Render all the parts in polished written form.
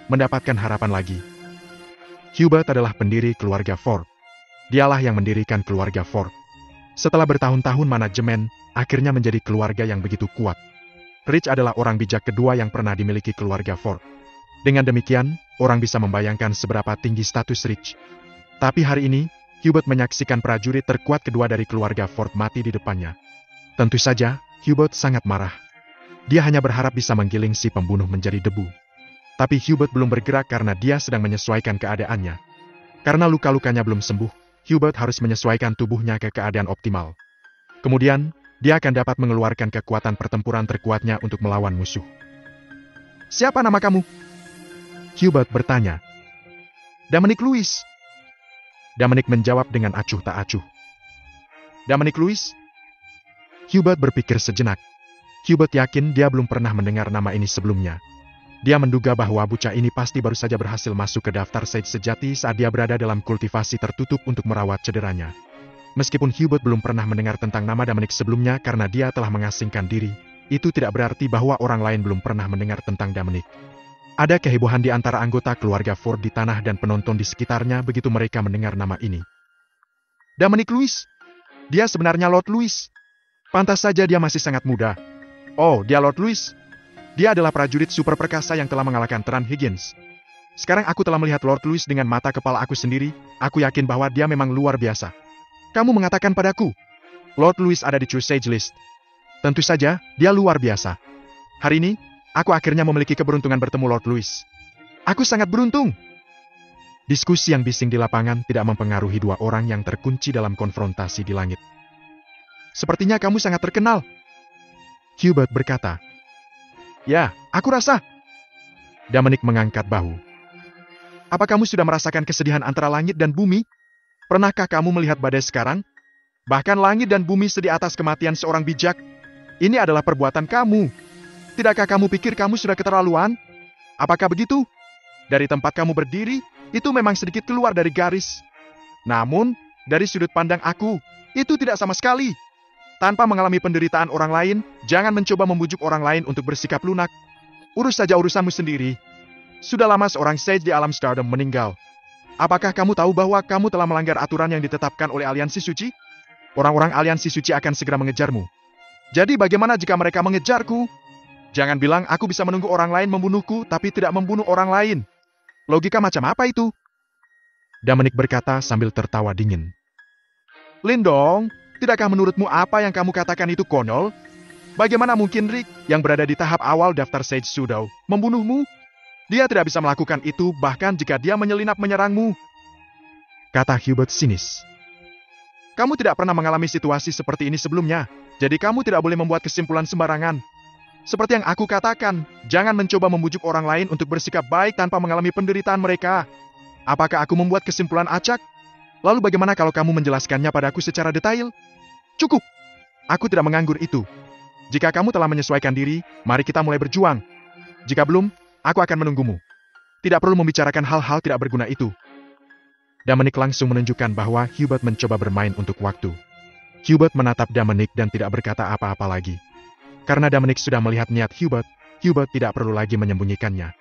mendapatkan harapan lagi. Hubert adalah pendiri keluarga Ford. Dialah yang mendirikan keluarga Ford. Setelah bertahun-tahun manajemen, akhirnya menjadi keluarga yang begitu kuat. Rich adalah orang bijak kedua yang pernah dimiliki keluarga Ford. Dengan demikian, orang bisa membayangkan seberapa tinggi status Rich. Tapi hari ini, Hubert menyaksikan prajurit terkuat kedua dari keluarga Ford mati di depannya. Tentu saja, Hubert sangat marah. Dia hanya berharap bisa menggiling si pembunuh menjadi debu. Tapi Hubert belum bergerak karena dia sedang menyesuaikan keadaannya. Karena luka-lukanya belum sembuh, Hubert harus menyesuaikan tubuhnya ke keadaan optimal. Kemudian, dia akan dapat mengeluarkan kekuatan pertempuran terkuatnya untuk melawan musuh. "Siapa nama kamu?" Hubert bertanya. "Dominic Lewis." Dominic menjawab dengan acuh tak acuh. "Dominic Lewis?" Hubert berpikir sejenak. Hubert yakin dia belum pernah mendengar nama ini sebelumnya. Dia menduga bahwa bocah ini pasti baru saja berhasil masuk ke daftar Sage sejati saat dia berada dalam kultivasi tertutup untuk merawat cederanya. Meskipun Hubert belum pernah mendengar tentang nama Dominic sebelumnya karena dia telah mengasingkan diri, itu tidak berarti bahwa orang lain belum pernah mendengar tentang Dominic. Ada kehebohan di antara anggota keluarga Ford di tanah dan penonton di sekitarnya begitu mereka mendengar nama ini. "Dominic Lewis? Dia sebenarnya Lord Lewis. Pantas saja dia masih sangat muda. Oh, dia Lord Lewis. Dia adalah prajurit super perkasa yang telah mengalahkan Tran Higgins. Sekarang aku telah melihat Lord Lewis dengan mata kepala aku sendiri, aku yakin bahwa dia memang luar biasa. Kamu mengatakan padaku, Lord Lewis ada di True Sage List. Tentu saja, dia luar biasa. Hari ini, aku akhirnya memiliki keberuntungan bertemu Lord Lewis. Aku sangat beruntung." Diskusi yang bising di lapangan tidak mempengaruhi dua orang yang terkunci dalam konfrontasi di langit. "Sepertinya kamu sangat terkenal," Hubert berkata. "Ya, aku rasa." Dominic mengangkat bahu. "Apa kamu sudah merasakan kesedihan antara langit dan bumi? Pernahkah kamu melihat badai sekarang? Bahkan langit dan bumi sedih atas kematian seorang bijak. Ini adalah perbuatan kamu. Tidakkah kamu pikir kamu sudah keterlaluan? Apakah begitu? Dari tempat kamu berdiri, itu memang sedikit keluar dari garis. Namun, dari sudut pandang aku, itu tidak sama sekali. Tanpa mengalami penderitaan orang lain, jangan mencoba membujuk orang lain untuk bersikap lunak. Urus saja urusanmu sendiri. Sudah lama seorang Sage di alam Stardom meninggal. Apakah kamu tahu bahwa kamu telah melanggar aturan yang ditetapkan oleh Aliansi Suci? Orang-orang Aliansi Suci akan segera mengejarmu. Jadi bagaimana jika mereka mengejarku? Jangan bilang aku bisa menunggu orang lain membunuhku, tapi tidak membunuh orang lain. Logika macam apa itu?" Dominic berkata sambil tertawa dingin. "Lindong, tidakkah menurutmu apa yang kamu katakan itu konyol? Bagaimana mungkin Rick, yang berada di tahap awal daftar Sage Shadow, membunuhmu? Dia tidak bisa melakukan itu bahkan jika dia menyelinap menyerangmu," kata Hubert sinis. "Kamu tidak pernah mengalami situasi seperti ini sebelumnya, jadi kamu tidak boleh membuat kesimpulan sembarangan. Seperti yang aku katakan, jangan mencoba membujuk orang lain untuk bersikap baik tanpa mengalami penderitaan mereka. Apakah aku membuat kesimpulan acak? Lalu bagaimana kalau kamu menjelaskannya padaku secara detail? Cukup! Aku tidak menganggur itu. Jika kamu telah menyesuaikan diri, mari kita mulai berjuang. Jika belum, aku akan menunggumu. Tidak perlu membicarakan hal-hal tidak berguna itu." Dominic langsung menunjukkan bahwa Hubert mencoba bermain untuk waktu. Hubert menatap Dominic dan tidak berkata apa-apa lagi. Karena Dominic sudah melihat niat Hubert, Hubert tidak perlu lagi menyembunyikannya.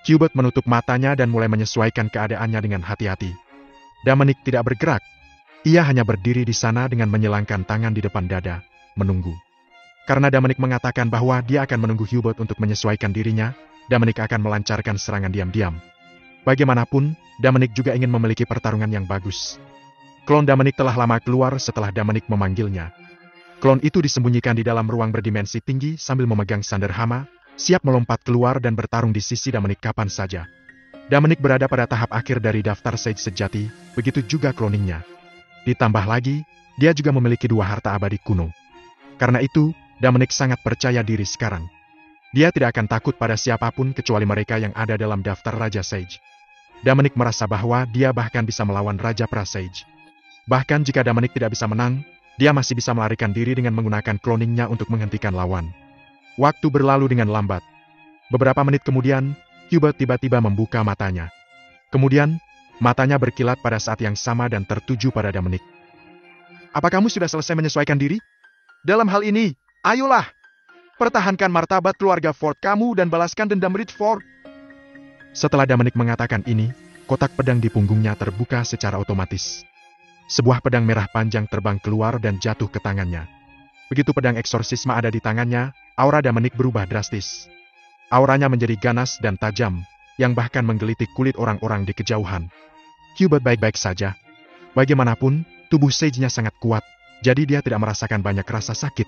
Hubert menutup matanya dan mulai menyesuaikan keadaannya dengan hati-hati. Dominic tidak bergerak. Ia hanya berdiri di sana dengan menyilangkan tangan di depan dada, menunggu. Karena Dominic mengatakan bahwa dia akan menunggu Hubert untuk menyesuaikan dirinya, Dominic akan melancarkan serangan diam-diam. Bagaimanapun, Dominic juga ingin memiliki pertarungan yang bagus. Klon Dominic telah lama keluar setelah Dominic memanggilnya. Klon itu disembunyikan di dalam ruang berdimensi tinggi sambil memegang sandar hama, siap melompat keluar dan bertarung di sisi Dominic kapan saja. Dominic berada pada tahap akhir dari daftar Sage sejati, begitu juga cloningnya. Ditambah lagi, dia juga memiliki 2 harta abadi kuno. Karena itu, Dominic sangat percaya diri sekarang. Dia tidak akan takut pada siapapun kecuali mereka yang ada dalam daftar Raja Sage. Dominic merasa bahwa dia bahkan bisa melawan Raja Pra-Sage. Bahkan jika Dominic tidak bisa menang, dia masih bisa melarikan diri dengan menggunakan cloningnya untuk menghentikan lawan. Waktu berlalu dengan lambat. Beberapa menit kemudian, Hubert tiba-tiba membuka matanya. Kemudian, matanya berkilat pada saat yang sama dan tertuju pada Dominic. "Apa kamu sudah selesai menyesuaikan diri? Dalam hal ini, ayolah! Pertahankan martabat keluarga Ford kamu dan balaskan dendam Richford." Setelah Dominic mengatakan ini, kotak pedang di punggungnya terbuka secara otomatis. Sebuah pedang merah panjang terbang keluar dan jatuh ke tangannya. Begitu pedang eksorsisme ada di tangannya, aura Dominic berubah drastis. Auranya menjadi ganas dan tajam, yang bahkan menggelitik kulit orang-orang di kejauhan. Hubert baik-baik saja. Bagaimanapun, tubuh Sage-nya sangat kuat, jadi dia tidak merasakan banyak rasa sakit.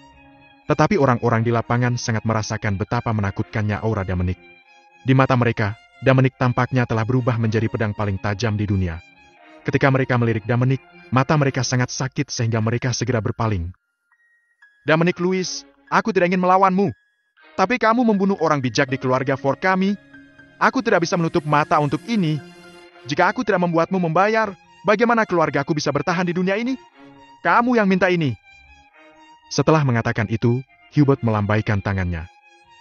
Tetapi orang-orang di lapangan sangat merasakan betapa menakutkannya aura Dominic. Di mata mereka, Dominic tampaknya telah berubah menjadi pedang paling tajam di dunia. Ketika mereka melirik Dominic, mata mereka sangat sakit sehingga mereka segera berpaling. Dominic Lewis, aku tidak ingin melawanmu. Tapi kamu membunuh orang bijak di keluarga Ford kami. Aku tidak bisa menutup mata untuk ini. Jika aku tidak membuatmu membayar, bagaimana keluargaku bisa bertahan di dunia ini? Kamu yang minta ini. Setelah mengatakan itu, Hubert melambaikan tangannya.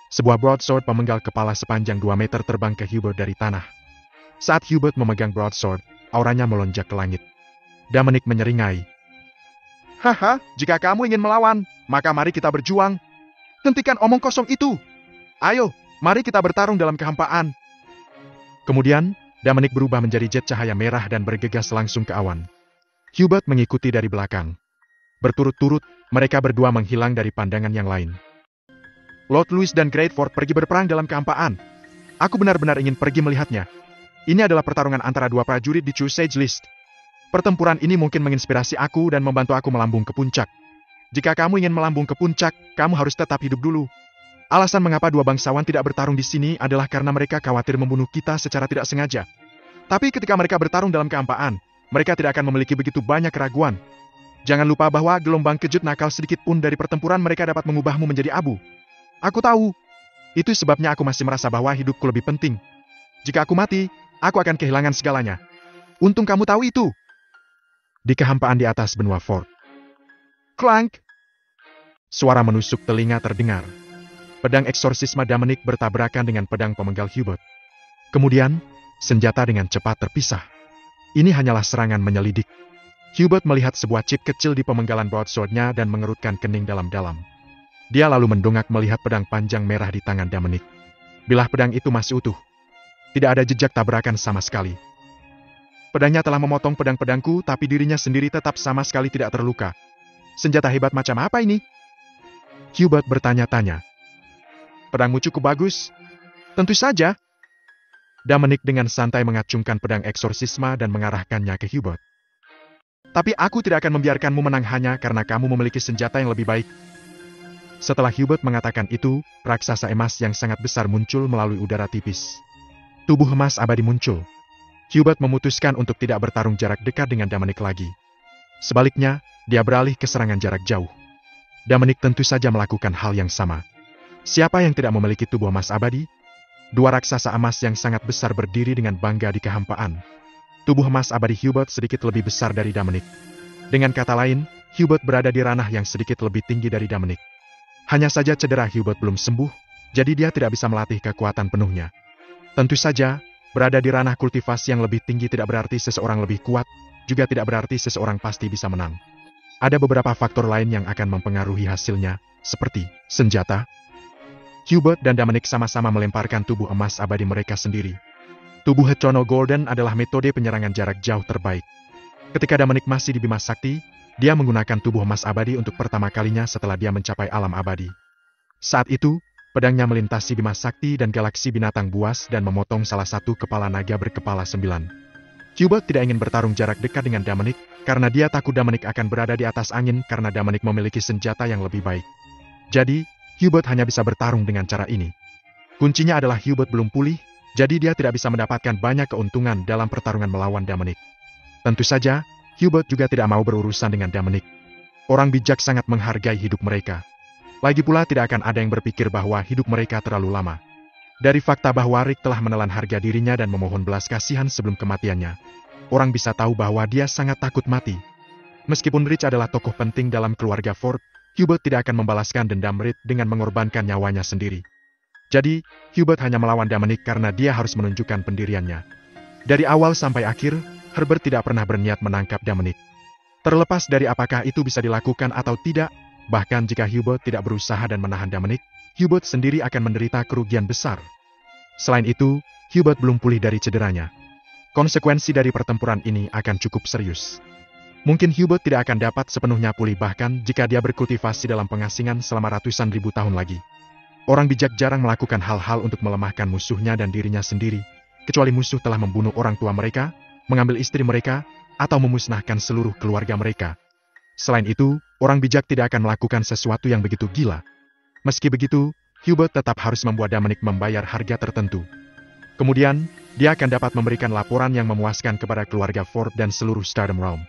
Sebuah broadsword pemenggal kepala sepanjang 2 meter terbang ke Hubert dari tanah. Saat Hubert memegang broadsword, auranya melonjak ke langit. Dominic menyeringai. Haha, jika kamu ingin melawan, maka mari kita berjuang. Hentikan omong kosong itu. Ayo, mari kita bertarung dalam kehampaan. Kemudian, Dominic berubah menjadi jet cahaya merah dan bergegas langsung ke awan. Hubert mengikuti dari belakang. Berturut-turut, mereka berdua menghilang dari pandangan yang lain. Lord Louis dan Great Fort pergi berperang dalam kehampaan. Aku benar-benar ingin pergi melihatnya. Ini adalah pertarungan antara dua prajurit di True Sage List. Pertempuran ini mungkin menginspirasi aku dan membantu aku melambung ke puncak. Jika kamu ingin melambung ke puncak, kamu harus tetap hidup dulu. Alasan mengapa dua bangsawan tidak bertarung di sini adalah karena mereka khawatir membunuh kita secara tidak sengaja. Tapi ketika mereka bertarung dalam kehampaan, mereka tidak akan memiliki begitu banyak keraguan. Jangan lupa bahwa gelombang kejut nakal sedikit pun dari pertempuran mereka dapat mengubahmu menjadi abu. Aku tahu. Itu sebabnya aku masih merasa bahwa hidupku lebih penting. Jika aku mati, aku akan kehilangan segalanya. Untung kamu tahu itu. Di kehampaan di atas benua Fort. Clank! Suara menusuk telinga terdengar. Pedang eksorsisme Dominic bertabrakan dengan pedang pemenggal Hubert. Kemudian, senjata dengan cepat terpisah. Ini hanyalah serangan menyelidik. Hubert melihat sebuah chip kecil di pemenggalan broadsword-nya dan mengerutkan kening dalam-dalam. Dia lalu mendongak melihat pedang panjang merah di tangan Dominic. Bilah pedang itu masih utuh. Tidak ada jejak tabrakan sama sekali. Pedangnya telah memotong pedang-pedangku, tapi dirinya sendiri tetap sama sekali tidak terluka. Senjata hebat macam apa ini? Hubert bertanya-tanya. Pedangmu cukup bagus? Tentu saja. Dominic dengan santai mengacungkan pedang eksorsisme dan mengarahkannya ke Hubert. Tapi aku tidak akan membiarkanmu menang hanya karena kamu memiliki senjata yang lebih baik. Setelah Hubert mengatakan itu, raksasa emas yang sangat besar muncul melalui udara tipis. Tubuh emas abadi muncul. Hubert memutuskan untuk tidak bertarung jarak dekat dengan Dominic lagi. Sebaliknya, dia beralih ke serangan jarak jauh. Dominic tentu saja melakukan hal yang sama. Siapa yang tidak memiliki tubuh emas abadi? Dua raksasa emas yang sangat besar berdiri dengan bangga di kehampaan. Tubuh emas abadi Hubert sedikit lebih besar dari Dominic. Dengan kata lain, Hubert berada di ranah yang sedikit lebih tinggi dari Dominic. Hanya saja cedera Hubert belum sembuh, jadi dia tidak bisa melatih kekuatan penuhnya. Tentu saja, berada di ranah kultivasi yang lebih tinggi tidak berarti seseorang lebih kuat, juga tidak berarti seseorang pasti bisa menang. Ada beberapa faktor lain yang akan mempengaruhi hasilnya, seperti senjata. Hubert dan Dominic sama-sama melemparkan tubuh emas abadi mereka sendiri. Tubuh Hechono Golden adalah metode penyerangan jarak jauh terbaik. Ketika Dominic masih di Bima Sakti, dia menggunakan tubuh emas abadi untuk pertama kalinya setelah dia mencapai alam abadi. Saat itu, pedangnya melintasi Bima Sakti dan galaksi binatang buas dan memotong salah satu kepala naga berkepala 9. Hubert tidak ingin bertarung jarak dekat dengan Dominic, karena dia takut Dominic akan berada di atas angin karena Dominic memiliki senjata yang lebih baik. Jadi, Hubert hanya bisa bertarung dengan cara ini. Kuncinya adalah Hubert belum pulih, jadi dia tidak bisa mendapatkan banyak keuntungan dalam pertarungan melawan Dominic. Tentu saja, Hubert juga tidak mau berurusan dengan Dominic. Orang bijak sangat menghargai hidup mereka. Lagi pula tidak akan ada yang berpikir bahwa hidup mereka terlalu lama. Dari fakta bahwa Rick telah menelan harga dirinya dan memohon belas kasihan sebelum kematiannya, orang bisa tahu bahwa dia sangat takut mati. Meskipun Rich adalah tokoh penting dalam keluarga Ford, Hubert tidak akan membalaskan dendam Rick dengan mengorbankan nyawanya sendiri. Jadi, Hubert hanya melawan Dominic karena dia harus menunjukkan pendiriannya. Dari awal sampai akhir, Herbert tidak pernah berniat menangkap Dominic. Terlepas dari apakah itu bisa dilakukan atau tidak, bahkan jika Hubert tidak berusaha dan menahan Dominic, Hubert sendiri akan menderita kerugian besar. Selain itu, Hubert belum pulih dari cederanya. Konsekuensi dari pertempuran ini akan cukup serius. Mungkin Hubert tidak akan dapat sepenuhnya pulih bahkan jika dia berkultivasi dalam pengasingan selama ratusan ribu tahun lagi. Orang bijak jarang melakukan hal-hal untuk melemahkan musuhnya dan dirinya sendiri, kecuali musuh telah membunuh orang tua mereka, mengambil istri mereka, atau memusnahkan seluruh keluarga mereka. Selain itu, orang bijak tidak akan melakukan sesuatu yang begitu gila. Meski begitu, Hubert tetap harus membuat Dominic membayar harga tertentu. Kemudian, dia akan dapat memberikan laporan yang memuaskan kepada keluarga Ford dan seluruh Stardom Realm.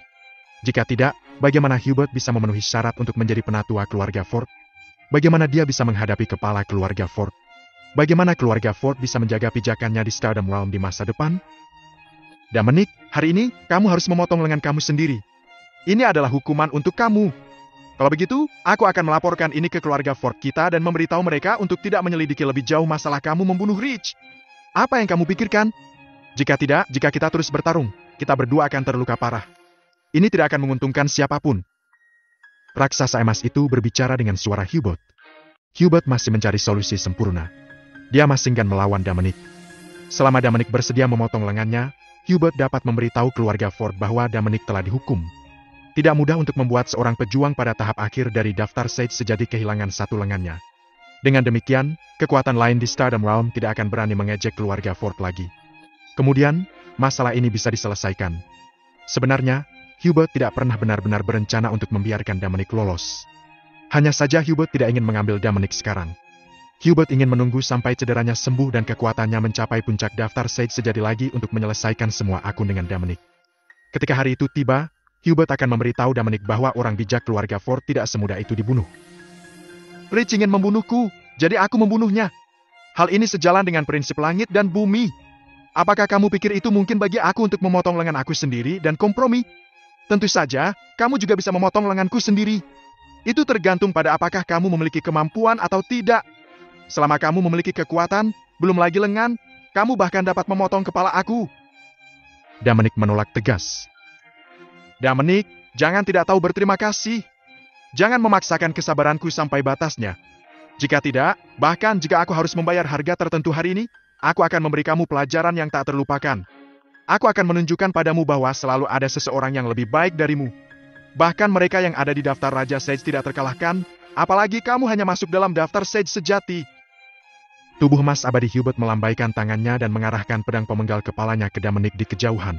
Jika tidak, bagaimana Hubert bisa memenuhi syarat untuk menjadi penatua keluarga Ford? Bagaimana dia bisa menghadapi kepala keluarga Ford? Bagaimana keluarga Ford bisa menjaga pijakannya di Stardom Realm di masa depan? Dominic, hari ini, kamu harus memotong lengan kamu sendiri. Ini adalah hukuman untuk kamu. Kalau begitu, aku akan melaporkan ini ke keluarga Ford kita dan memberitahu mereka untuk tidak menyelidiki lebih jauh masalah kamu membunuh Rich. Apa yang kamu pikirkan? Jika tidak, jika kita terus bertarung, kita berdua akan terluka parah. Ini tidak akan menguntungkan siapapun. Raksasa emas itu berbicara dengan suara Hubert. Hubert masih mencari solusi sempurna. Dia masih enggan melawan Dominic. Selama Dominic bersedia memotong lengannya, Hubert dapat memberitahu keluarga Ford bahwa Dominic telah dihukum. Tidak mudah untuk membuat seorang pejuang pada tahap akhir dari daftar Sage sejadi kehilangan satu lengannya. Dengan demikian, kekuatan lain di Stardom Realm tidak akan berani mengejek keluarga Ford lagi. Kemudian, masalah ini bisa diselesaikan. Sebenarnya, Hubert tidak pernah benar-benar berencana untuk membiarkan Dominic lolos. Hanya saja Hubert tidak ingin mengambil Dominic sekarang. Hubert ingin menunggu sampai cederanya sembuh dan kekuatannya mencapai puncak daftar Sage sejadi lagi untuk menyelesaikan semua akun dengan Dominic. Ketika hari itu tiba, Hubert akan memberitahu Dominic bahwa orang bijak keluarga Ford tidak semudah itu dibunuh. Rich ingin membunuhku, jadi aku membunuhnya. Hal ini sejalan dengan prinsip langit dan bumi. Apakah kamu pikir itu mungkin bagi aku untuk memotong lengan aku sendiri dan kompromi? Tentu saja, kamu juga bisa memotong lenganku sendiri. Itu tergantung pada apakah kamu memiliki kemampuan atau tidak. Selama kamu memiliki kekuatan, belum lagi lengan, kamu bahkan dapat memotong kepala aku. Dominic menolak tegas. Dominic, jangan tidak tahu berterima kasih. Jangan memaksakan kesabaranku sampai batasnya. Jika tidak, bahkan jika aku harus membayar harga tertentu hari ini, aku akan memberi kamu pelajaran yang tak terlupakan. Aku akan menunjukkan padamu bahwa selalu ada seseorang yang lebih baik darimu. Bahkan mereka yang ada di daftar Raja Sage tidak terkalahkan, apalagi kamu hanya masuk dalam daftar Sage sejati. Tubuh emas abadi Hubert melambaikan tangannya dan mengarahkan pedang pemenggal kepalanya ke Dominic di kejauhan.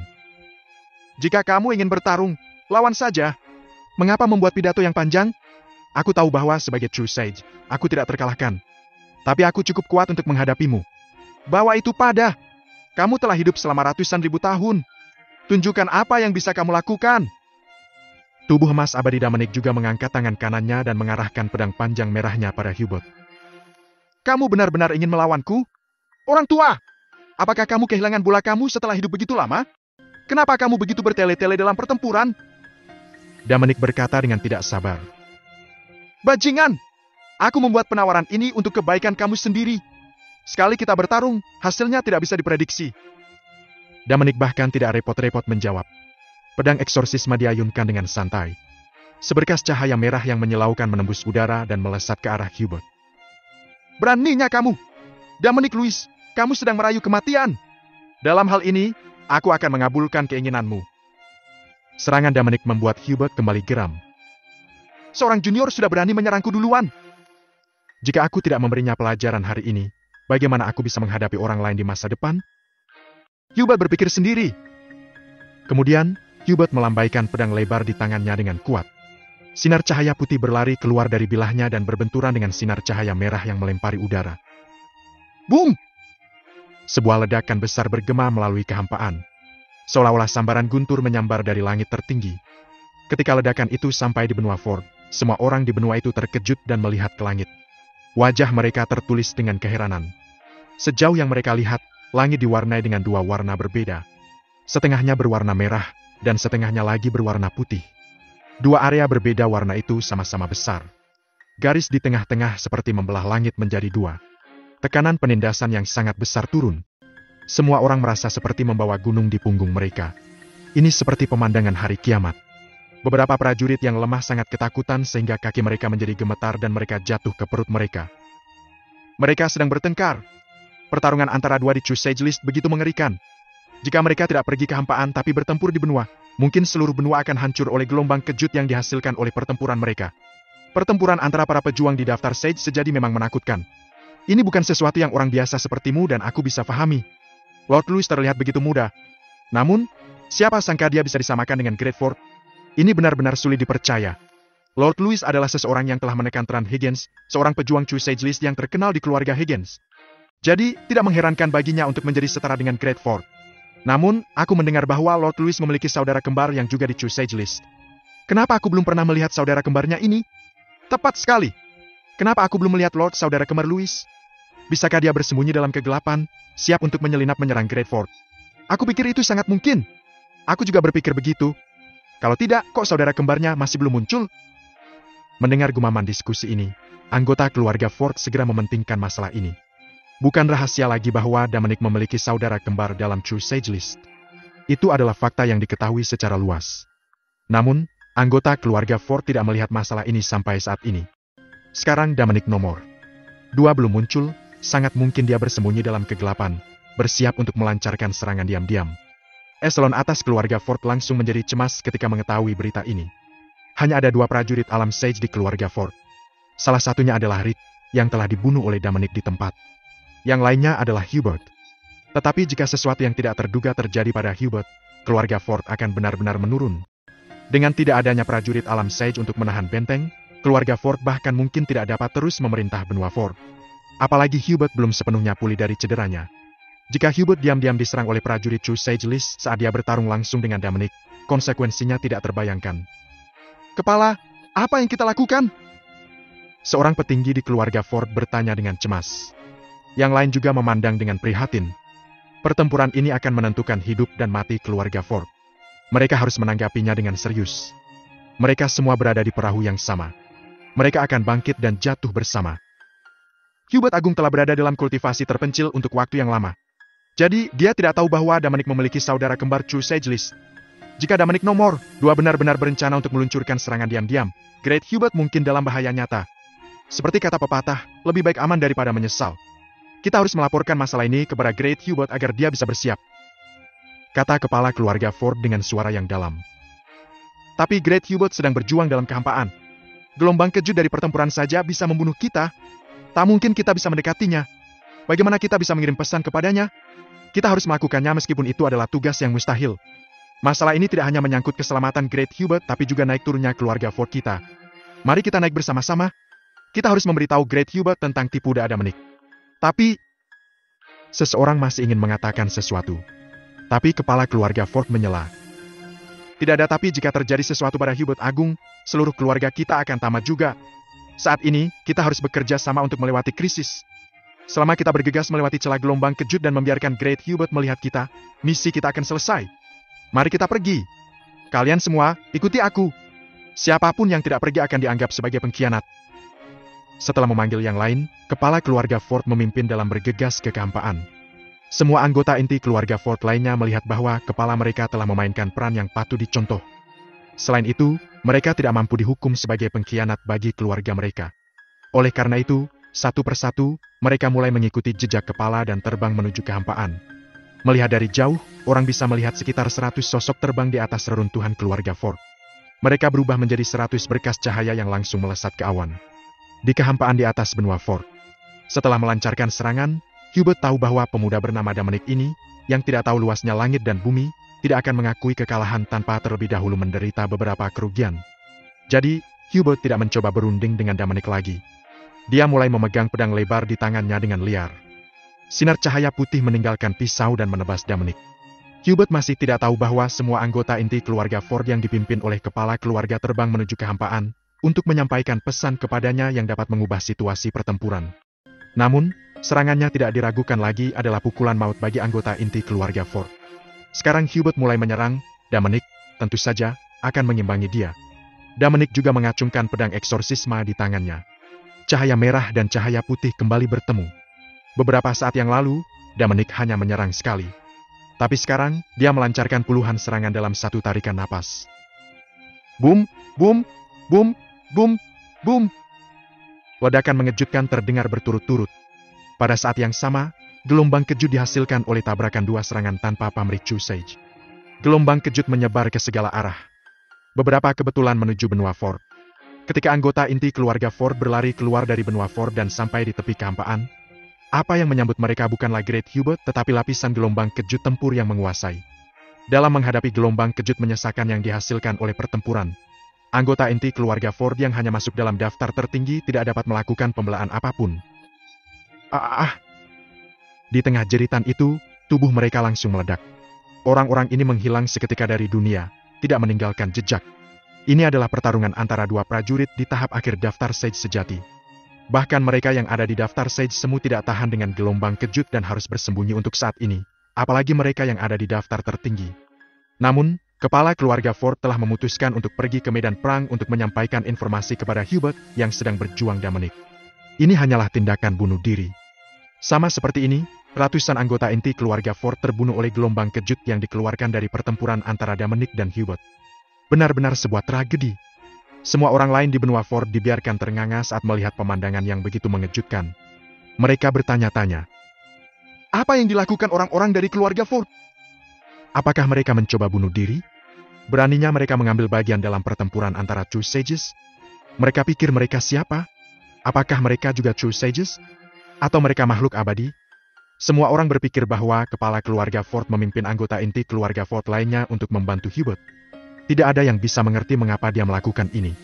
Jika kamu ingin bertarung, lawan saja. Mengapa membuat pidato yang panjang? Aku tahu bahwa sebagai True Sage, aku tidak terkalahkan. Tapi aku cukup kuat untuk menghadapimu. Bawa itu pada. Kamu telah hidup selama ratusan ribu tahun. Tunjukkan apa yang bisa kamu lakukan. Tubuh emas abadi Dominic juga mengangkat tangan kanannya dan mengarahkan pedang panjang merahnya pada Hubert. Kamu benar-benar ingin melawanku? Orang tua! Apakah kamu kehilangan bola kamu setelah hidup begitu lama? Kenapa kamu begitu bertele-tele dalam pertempuran? Dominic berkata dengan tidak sabar. Bajingan! Aku membuat penawaran ini untuk kebaikan kamu sendiri. Sekali kita bertarung, hasilnya tidak bisa diprediksi. Dominic bahkan tidak repot-repot menjawab. Pedang eksorsisme diayunkan dengan santai. Seberkas cahaya merah yang menyilaukan menembus udara dan melesat ke arah Hubert. Beraninya kamu! Dominic Louis, kamu sedang merayu kematian. Dalam hal ini, aku akan mengabulkan keinginanmu. Serangan Dominic membuat Hubert kembali geram. Seorang junior sudah berani menyerangku duluan. Jika aku tidak memberinya pelajaran hari ini, bagaimana aku bisa menghadapi orang lain di masa depan? Hubert berpikir sendiri. Kemudian, Hubert melambaikan pedang lebar di tangannya dengan kuat. Sinar cahaya putih berlari keluar dari bilahnya dan berbenturan dengan sinar cahaya merah yang melempari udara. Boom! Sebuah ledakan besar bergema melalui kehampaan. Seolah-olah sambaran guntur menyambar dari langit tertinggi. Ketika ledakan itu sampai di benua Ford, semua orang di benua itu terkejut dan melihat ke langit. Wajah mereka tertulis dengan keheranan. Sejauh yang mereka lihat, langit diwarnai dengan dua warna berbeda. Setengahnya berwarna merah, dan setengahnya lagi berwarna putih. Dua area berbeda warna itu sama-sama besar. Garis di tengah-tengah seperti membelah langit menjadi dua. Tekanan penindasan yang sangat besar turun. Semua orang merasa seperti membawa gunung di punggung mereka. Ini seperti pemandangan hari kiamat. Beberapa prajurit yang lemah sangat ketakutan sehingga kaki mereka menjadi gemetar dan mereka jatuh ke perut mereka. Mereka sedang bertengkar. Pertarungan antara dua di Choose Sage List begitu mengerikan. Jika mereka tidak pergi ke hampaan tapi bertempur di benua, mungkin seluruh benua akan hancur oleh gelombang kejut yang dihasilkan oleh pertempuran mereka. Pertempuran antara para pejuang di daftar Sage sejadi memang menakutkan. Ini bukan sesuatu yang orang biasa sepertimu dan aku bisa pahami. Lord Louis terlihat begitu muda. Namun, siapa sangka dia bisa disamakan dengan Great Fort? Ini benar-benar sulit dipercaya. Lord Louis adalah seseorang yang telah menekan Tran Higgins, seorang pejuang Choose Sage List yang terkenal di keluarga Higgins. Jadi, tidak mengherankan baginya untuk menjadi setara dengan Great Fort. Namun, aku mendengar bahwa Lord Louis memiliki saudara kembar yang juga di Choose Sage List. Kenapa aku belum pernah melihat saudara kembarnya ini? Tepat sekali. Kenapa aku belum melihat Lord saudara kembar Louis? Bisakah dia bersembunyi dalam kegelapan, siap untuk menyelinap menyerang Great Fort? Aku pikir itu sangat mungkin. Aku juga berpikir begitu. Kalau tidak, kok saudara kembarnya masih belum muncul? Mendengar gumaman diskusi ini, anggota keluarga Ford segera mementingkan masalah ini. Bukan rahasia lagi bahwa Dominic memiliki saudara kembar dalam Choose Sage List. Itu adalah fakta yang diketahui secara luas. Namun, anggota keluarga Ford tidak melihat masalah ini sampai saat ini. Sekarang Dominic nomor 2 belum muncul, sangat mungkin dia bersembunyi dalam kegelapan, bersiap untuk melancarkan serangan diam-diam. Eselon atas keluarga Ford langsung menjadi cemas ketika mengetahui berita ini. Hanya ada 2 prajurit alam Sage di keluarga Ford. Salah satunya adalah Rick, yang telah dibunuh oleh Dominic di tempat. Yang lainnya adalah Hubert. Tetapi jika sesuatu yang tidak terduga terjadi pada Hubert, keluarga Ford akan benar-benar menurun. Dengan tidak adanya prajurit alam Sage untuk menahan benteng, keluarga Ford bahkan mungkin tidak dapat terus memerintah benua Ford. Apalagi Hubert belum sepenuhnya pulih dari cederanya. Jika Hubert diam-diam diserang oleh prajurit Choose Sage List saat dia bertarung langsung dengan Dominic, konsekuensinya tidak terbayangkan. Kepala, apa yang kita lakukan? Seorang petinggi di keluarga Ford bertanya dengan cemas. Yang lain juga memandang dengan prihatin. Pertempuran ini akan menentukan hidup dan mati keluarga Ford. Mereka harus menanggapinya dengan serius. Mereka semua berada di perahu yang sama. Mereka akan bangkit dan jatuh bersama. Hubert Agung telah berada dalam kultivasi terpencil untuk waktu yang lama. Jadi, dia tidak tahu bahwa Dominic memiliki saudara kembar Choose Sage List. Jika Dominic nomor 2 benar-benar berencana untuk meluncurkan serangan diam-diam, Great Hubert mungkin dalam bahaya nyata. Seperti kata pepatah, lebih baik aman daripada menyesal. Kita harus melaporkan masalah ini kepada Great Hubert agar dia bisa bersiap. Kata kepala keluarga Ford dengan suara yang dalam. Tapi Great Hubert sedang berjuang dalam kehampaan. Gelombang kejut dari pertempuran saja bisa membunuh kita. Tak mungkin kita bisa mendekatinya. Bagaimana kita bisa mengirim pesan kepadanya? Kita harus melakukannya meskipun itu adalah tugas yang mustahil. Masalah ini tidak hanya menyangkut keselamatan Great Hubert tapi juga naik turunnya keluarga Ford kita. Mari kita naik bersama-sama. Kita harus memberitahu Great Hubert tentang tipu daya Dominic. Tapi, seseorang masih ingin mengatakan sesuatu. Tapi kepala keluarga Ford menyela. Tidak ada tapi jika terjadi sesuatu pada Hubert Agung, seluruh keluarga kita akan tamat juga. Saat ini, kita harus bekerja sama untuk melewati krisis. Selama kita bergegas melewati celah gelombang kejut dan membiarkan Great Hubert melihat kita, misi kita akan selesai. Mari kita pergi. Kalian semua, ikuti aku. Siapapun yang tidak pergi akan dianggap sebagai pengkhianat. Setelah memanggil yang lain, kepala keluarga Ford memimpin dalam bergegas ke kehampaan. Semua anggota inti keluarga Ford lainnya melihat bahwa kepala mereka telah memainkan peran yang patut dicontoh. Selain itu, mereka tidak mampu dihukum sebagai pengkhianat bagi keluarga mereka. Oleh karena itu, satu persatu, mereka mulai mengikuti jejak kepala dan terbang menuju kehampaan. Melihat dari jauh, orang bisa melihat sekitar 100 sosok terbang di atas reruntuhan keluarga Ford. Mereka berubah menjadi 100 berkas cahaya yang langsung melesat ke awan. Di kehampaan di atas benua Ford. Setelah melancarkan serangan, Hubert tahu bahwa pemuda bernama Dominic ini, yang tidak tahu luasnya langit dan bumi, tidak akan mengakui kekalahan tanpa terlebih dahulu menderita beberapa kerugian. Jadi, Hubert tidak mencoba berunding dengan Dominic lagi. Dia mulai memegang pedang lebar di tangannya dengan liar. Sinar cahaya putih meninggalkan pisau dan menebas Dominic. Hubert masih tidak tahu bahwa semua anggota inti keluarga Ford yang dipimpin oleh kepala keluarga terbang menuju kehampaan, untuk menyampaikan pesan kepadanya yang dapat mengubah situasi pertempuran. Namun, serangannya tidak diragukan lagi adalah pukulan maut bagi anggota inti keluarga Ford. Sekarang Hubert mulai menyerang, Dominic, tentu saja, akan mengimbangi dia. Dominic juga mengacungkan pedang eksorsisma di tangannya. Cahaya merah dan cahaya putih kembali bertemu. Beberapa saat yang lalu, Dominic hanya menyerang sekali. Tapi sekarang, dia melancarkan puluhan serangan dalam satu tarikan napas. Boom, boom, boom, boom, boom. Ledakan mengejutkan terdengar berturut-turut. Pada saat yang sama, gelombang kejut dihasilkan oleh tabrakan dua serangan tanpa pamrih Chu Sage. Gelombang kejut menyebar ke segala arah. Beberapa kebetulan menuju benua Ford. Ketika anggota inti keluarga Ford berlari keluar dari benua Ford dan sampai di tepi kehampaan, apa yang menyambut mereka bukanlah Great Hubert tetapi lapisan gelombang kejut tempur yang menguasai. Dalam menghadapi gelombang kejut menyesakan yang dihasilkan oleh pertempuran, anggota inti keluarga Ford yang hanya masuk dalam daftar tertinggi tidak dapat melakukan pembelaan apapun. Di tengah jeritan itu, tubuh mereka langsung meledak. Orang-orang ini menghilang seketika dari dunia, tidak meninggalkan jejak. Ini adalah pertarungan antara dua prajurit di tahap akhir daftar Sage sejati. Bahkan mereka yang ada di daftar Sage semu tidak tahan dengan gelombang kejut dan harus bersembunyi untuk saat ini, apalagi mereka yang ada di daftar tertinggi. Namun, kepala keluarga Ford telah memutuskan untuk pergi ke medan perang untuk menyampaikan informasi kepada Hubert yang sedang berjuang Dominic. Ini hanyalah tindakan bunuh diri. Sama seperti ini, ratusan anggota inti keluarga Ford terbunuh oleh gelombang kejut yang dikeluarkan dari pertempuran antara Dominic dan Hubert. Benar-benar sebuah tragedi. Semua orang lain di benua Ford dibiarkan ternganga saat melihat pemandangan yang begitu mengejutkan. Mereka bertanya-tanya, apa yang dilakukan orang-orang dari keluarga Ford? Apakah mereka mencoba bunuh diri? Beraninya mereka mengambil bagian dalam pertempuran antara True Sages? Mereka pikir mereka siapa? Apakah mereka juga True Sages? Atau mereka makhluk abadi? Semua orang berpikir bahwa kepala keluarga Ford memimpin anggota inti keluarga Ford lainnya untuk membantu Hubert. Tidak ada yang bisa mengerti mengapa dia melakukan ini.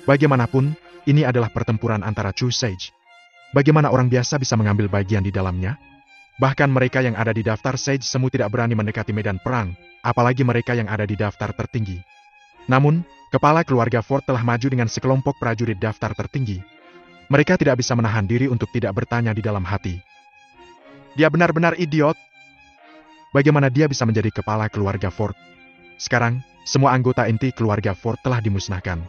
Bagaimanapun, ini adalah pertempuran antara True Sage. Bagaimana orang biasa bisa mengambil bagian di dalamnya? Bahkan mereka yang ada di daftar Sage semu tidak berani mendekati medan perang, apalagi mereka yang ada di daftar tertinggi. Namun, kepala keluarga Ford telah maju dengan sekelompok prajurit daftar tertinggi. Mereka tidak bisa menahan diri untuk tidak bertanya di dalam hati. Dia benar-benar idiot. Bagaimana dia bisa menjadi kepala keluarga Ford? Sekarang, semua anggota inti keluarga Ford telah dimusnahkan.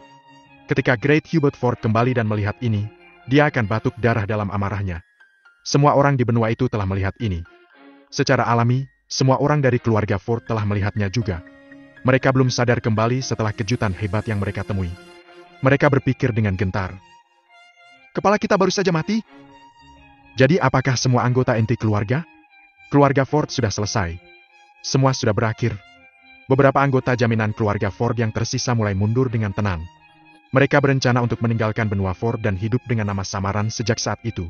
Ketika Great Hubert Ford kembali dan melihat ini, dia akan batuk darah dalam amarahnya. Semua orang di benua itu telah melihat ini. Secara alami, semua orang dari keluarga Ford telah melihatnya juga. Mereka belum sadar kembali setelah kejutan hebat yang mereka temui. Mereka berpikir dengan gentar. Kepala kita baru saja mati. Jadi apakah semua anggota inti keluarga? Keluarga Ford sudah selesai. Semua sudah berakhir. Beberapa anggota jaminan keluarga Ford yang tersisa mulai mundur dengan tenang. Mereka berencana untuk meninggalkan benua Ford dan hidup dengan nama samaran sejak saat itu.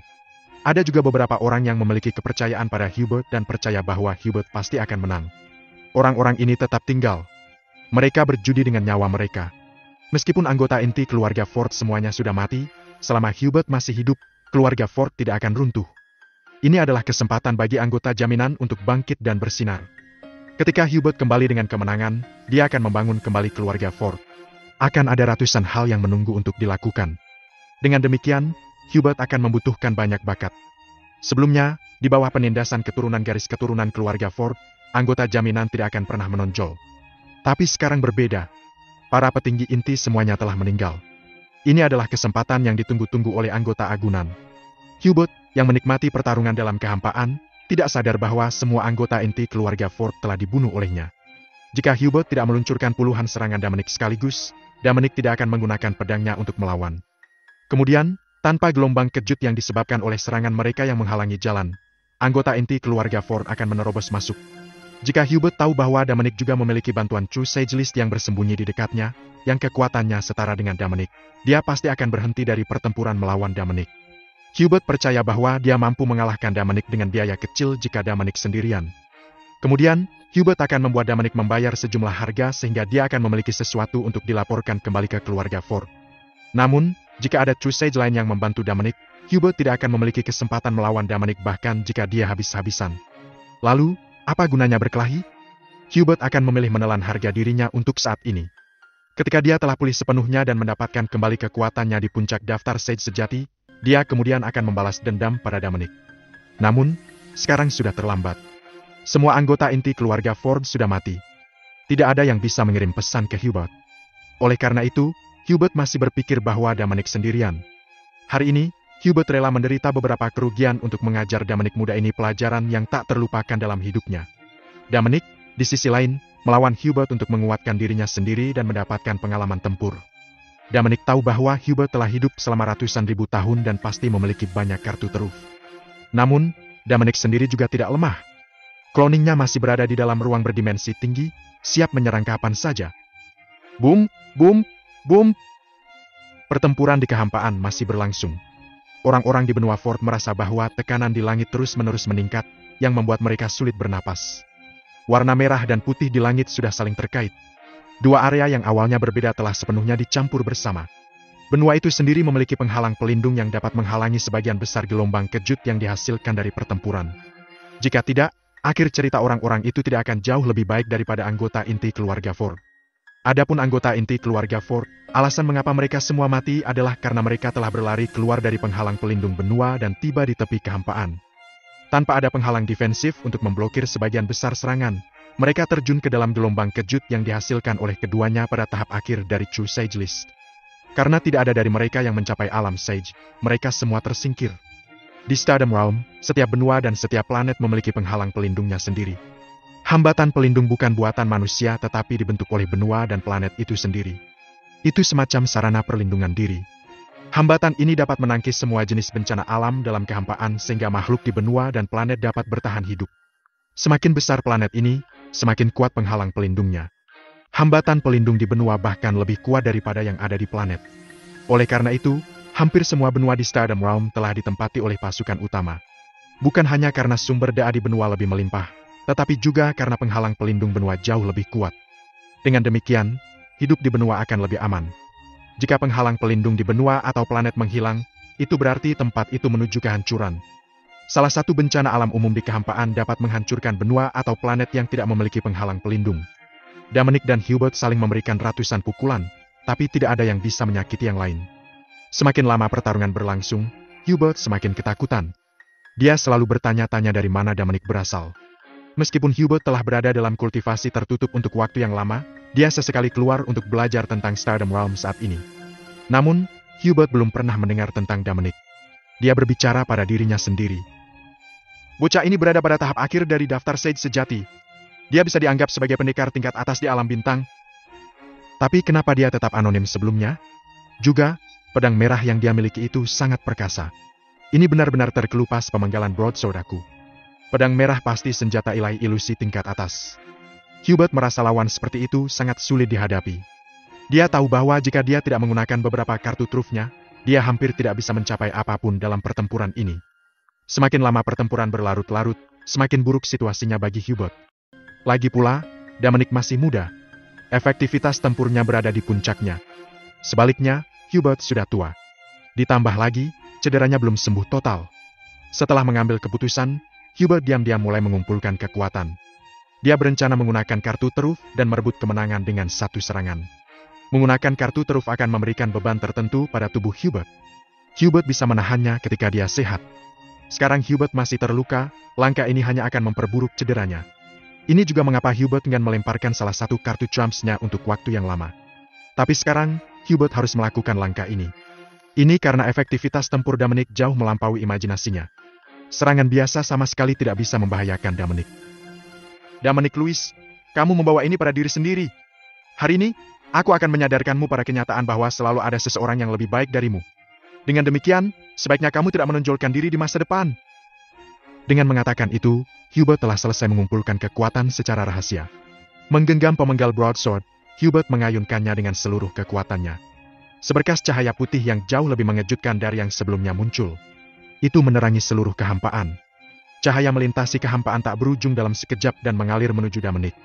Ada juga beberapa orang yang memiliki kepercayaan pada Hubert dan percaya bahwa Hubert pasti akan menang. Orang-orang ini tetap tinggal. Mereka berjudi dengan nyawa mereka. Meskipun anggota inti keluarga Ford semuanya sudah mati, selama Hubert masih hidup, keluarga Ford tidak akan runtuh. Ini adalah kesempatan bagi anggota jaminan untuk bangkit dan bersinar. Ketika Hubert kembali dengan kemenangan, dia akan membangun kembali keluarga Ford. Akan ada ratusan hal yang menunggu untuk dilakukan. Dengan demikian, Hubert akan membutuhkan banyak bakat. Sebelumnya, di bawah penindasan keturunan garis keturunan keluarga Ford, anggota jaminan tidak akan pernah menonjol. Tapi sekarang berbeda. Para petinggi inti semuanya telah meninggal. Ini adalah kesempatan yang ditunggu-tunggu oleh anggota agunan. Hubert, yang menikmati pertarungan dalam kehampaan, tidak sadar bahwa semua anggota inti keluarga Ford telah dibunuh olehnya. Jika Hubert tidak meluncurkan puluhan serangan Dominic sekaligus, Dominic tidak akan menggunakan pedangnya untuk melawan. Kemudian, tanpa gelombang kejut yang disebabkan oleh serangan mereka yang menghalangi jalan, anggota inti keluarga Ford akan menerobos masuk. Jika Hubert tahu bahwa Dominic juga memiliki bantuan True Sage List yang bersembunyi di dekatnya, yang kekuatannya setara dengan Dominic, dia pasti akan berhenti dari pertempuran melawan Dominic. Hubert percaya bahwa dia mampu mengalahkan Dominic dengan biaya kecil jika Dominic sendirian. Kemudian, Hubert akan membuat Dominic membayar sejumlah harga sehingga dia akan memiliki sesuatu untuk dilaporkan kembali ke keluarga Ford. Namun, jika ada True Sage lain yang membantu Dominic, Hubert tidak akan memiliki kesempatan melawan Dominic bahkan jika dia habis-habisan. Lalu, apa gunanya berkelahi? Hubert akan memilih menelan harga dirinya untuk saat ini. Ketika dia telah pulih sepenuhnya dan mendapatkan kembali kekuatannya di puncak daftar Sage sejati, dia kemudian akan membalas dendam pada Dominic. Namun, sekarang sudah terlambat. Semua anggota inti keluarga Ford sudah mati. Tidak ada yang bisa mengirim pesan ke Hubert. Oleh karena itu, Hubert masih berpikir bahwa Dominic sendirian. Hari ini, Hubert rela menderita beberapa kerugian untuk mengajar Dominic muda ini pelajaran yang tak terlupakan dalam hidupnya. Dominic, di sisi lain, melawan Hubert untuk menguatkan dirinya sendiri dan mendapatkan pengalaman tempur. Dominic tahu bahwa Hubert telah hidup selama ratusan ribu tahun dan pasti memiliki banyak kartu truf. Namun, Dominic sendiri juga tidak lemah. Cloningnya masih berada di dalam ruang berdimensi tinggi, siap menyerang kapan saja. Boom, boom, boom. Pertempuran di kehampaan masih berlangsung. Orang-orang di benua Ford merasa bahwa tekanan di langit terus-menerus meningkat, yang membuat mereka sulit bernapas. Warna merah dan putih di langit sudah saling terkait. Dua area yang awalnya berbeda telah sepenuhnya dicampur bersama. Benua itu sendiri memiliki penghalang pelindung yang dapat menghalangi sebagian besar gelombang kejut yang dihasilkan dari pertempuran. Jika tidak, akhir cerita orang-orang itu tidak akan jauh lebih baik daripada anggota inti keluarga Ford. Adapun anggota inti keluarga Ford, alasan mengapa mereka semua mati adalah karena mereka telah berlari keluar dari penghalang pelindung benua dan tiba di tepi kehampaan. Tanpa ada penghalang defensif untuk memblokir sebagian besar serangan, mereka terjun ke dalam gelombang kejut yang dihasilkan oleh keduanya pada tahap akhir dari True Sage List. Karena tidak ada dari mereka yang mencapai alam Sage, mereka semua tersingkir. Di Stardom Realm, setiap benua dan setiap planet memiliki penghalang pelindungnya sendiri. Hambatan pelindung bukan buatan manusia tetapi dibentuk oleh benua dan planet itu sendiri. Itu semacam sarana perlindungan diri. Hambatan ini dapat menangkis semua jenis bencana alam dalam kehampaan sehingga makhluk di benua dan planet dapat bertahan hidup. Semakin besar planet ini, semakin kuat penghalang pelindungnya. Hambatan pelindung di benua bahkan lebih kuat daripada yang ada di planet. Oleh karena itu, hampir semua benua di Stardom Realm telah ditempati oleh pasukan utama. Bukan hanya karena sumber daya di benua lebih melimpah, tetapi juga karena penghalang pelindung benua jauh lebih kuat. Dengan demikian, hidup di benua akan lebih aman. Jika penghalang pelindung di benua atau planet menghilang, itu berarti tempat itu menuju kehancuran. Salah satu bencana alam umum di kehampaan dapat menghancurkan benua atau planet yang tidak memiliki penghalang pelindung. Dominic dan Hubert saling memberikan ratusan pukulan, tapi tidak ada yang bisa menyakiti yang lain. Semakin lama pertarungan berlangsung, Hubert semakin ketakutan. Dia selalu bertanya-tanya dari mana Dominic berasal. Meskipun Hubert telah berada dalam kultivasi tertutup untuk waktu yang lama, dia sesekali keluar untuk belajar tentang Stardom Realm saat ini. Namun, Hubert belum pernah mendengar tentang Dominic. Dia berbicara pada dirinya sendiri. Bocah ini berada pada tahap akhir dari daftar Sage sejati. Dia bisa dianggap sebagai pendekar tingkat atas di alam bintang. Tapi kenapa dia tetap anonim sebelumnya? Juga, pedang merah yang dia miliki itu sangat perkasa. Ini benar-benar terkelupas pemenggalan broadsword aku. Pedang merah pasti senjata ilahi ilusi tingkat atas. Hubert merasa lawan seperti itu sangat sulit dihadapi. Dia tahu bahwa jika dia tidak menggunakan beberapa kartu trufnya, dia hampir tidak bisa mencapai apapun dalam pertempuran ini. Semakin lama pertempuran berlarut-larut, semakin buruk situasinya bagi Hubert. Lagi pula, Dominic masih muda. Efektivitas tempurnya berada di puncaknya. Sebaliknya, Hubert sudah tua. Ditambah lagi, cederanya belum sembuh total. Setelah mengambil keputusan, Hubert diam-diam mulai mengumpulkan kekuatan. Dia berencana menggunakan kartu teruf dan merebut kemenangan dengan satu serangan. Menggunakan kartu teruf akan memberikan beban tertentu pada tubuh Hubert. Hubert bisa menahannya ketika dia sehat. Sekarang Hubert masih terluka, langkah ini hanya akan memperburuk cederanya. Ini juga mengapa Hubert enggan melemparkan salah satu kartu trumps-nya untuk waktu yang lama. Tapi sekarang, Hubert harus melakukan langkah ini. Ini karena efektivitas tempur Dominic jauh melampaui imajinasinya. Serangan biasa sama sekali tidak bisa membahayakan Dominic. Dominic Lewis, kamu membawa ini pada diri sendiri. Hari ini, aku akan menyadarkanmu pada kenyataan bahwa selalu ada seseorang yang lebih baik darimu. Dengan demikian, sebaiknya kamu tidak menonjolkan diri di masa depan. Dengan mengatakan itu, Hubert telah selesai mengumpulkan kekuatan secara rahasia. Menggenggam pemenggal broadsword, Hubert mengayunkannya dengan seluruh kekuatannya. Seberkas cahaya putih yang jauh lebih mengejutkan dari yang sebelumnya muncul. Itu menerangi seluruh kehampaan. Cahaya melintasi kehampaan tak berujung dalam sekejap dan mengalir menuju Dominic.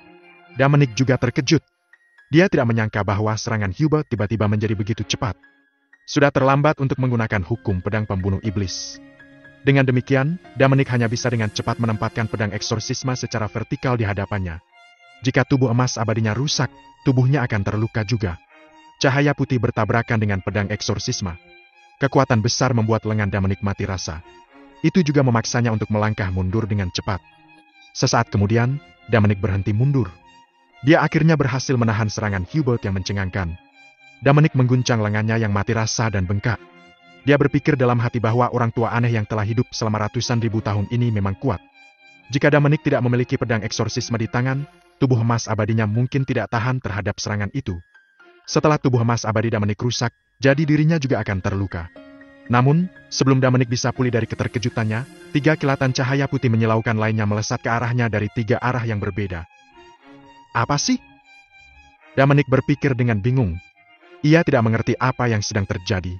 Dominic juga terkejut. Dia tidak menyangka bahwa serangan Hubert tiba-tiba menjadi begitu cepat. Sudah terlambat untuk menggunakan hukum pedang pembunuh iblis. Dengan demikian, Dominic hanya bisa dengan cepat menempatkan pedang eksorsisme secara vertikal di hadapannya. Jika tubuh emas abadinya rusak, tubuhnya akan terluka juga. Cahaya putih bertabrakan dengan pedang eksorsisme. Kekuatan besar membuat lengan Dominic mati rasa. Itu juga memaksanya untuk melangkah mundur dengan cepat. Sesaat kemudian, Dominic berhenti mundur. Dia akhirnya berhasil menahan serangan Hubert yang mencengangkan. Dominic mengguncang lengannya yang mati rasa dan bengkak. Dia berpikir dalam hati bahwa orang tua aneh yang telah hidup selama ratusan ribu tahun ini memang kuat. Jika Dominic tidak memiliki pedang eksorsisme di tangan, tubuh emas abadinya mungkin tidak tahan terhadap serangan itu. Setelah tubuh emas abadi Dominic rusak, jadi dirinya juga akan terluka. Namun, sebelum Dominic bisa pulih dari keterkejutannya, 3 kilatan cahaya putih menyilaukan lainnya melesat ke arahnya dari 3 arah yang berbeda. Apa sih? Dominic berpikir dengan bingung. Ia tidak mengerti apa yang sedang terjadi.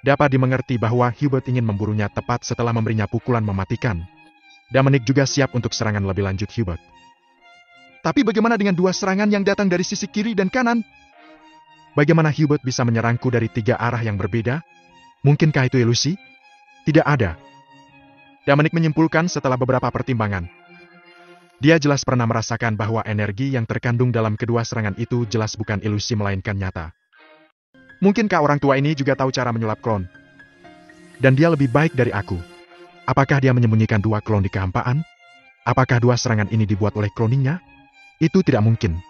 Dapat dimengerti bahwa Hubert ingin memburunya tepat setelah memberinya pukulan mematikan. Dominic juga siap untuk serangan lebih lanjut Hubert. Tapi bagaimana dengan 2 serangan yang datang dari sisi kiri dan kanan? Bagaimana Hubert bisa menyerangku dari 3 arah yang berbeda? Mungkinkah itu ilusi? Tidak ada. Dominic menyimpulkan setelah beberapa pertimbangan. Dia jelas pernah merasakan bahwa energi yang terkandung dalam kedua serangan itu jelas bukan ilusi melainkan nyata. Mungkinkah orang tua ini juga tahu cara menyulap klon? Dan dia lebih baik dari aku. Apakah dia menyembunyikan 2 klon di kehampaan? Apakah 2 serangan ini dibuat oleh cloningnya? Itu tidak mungkin.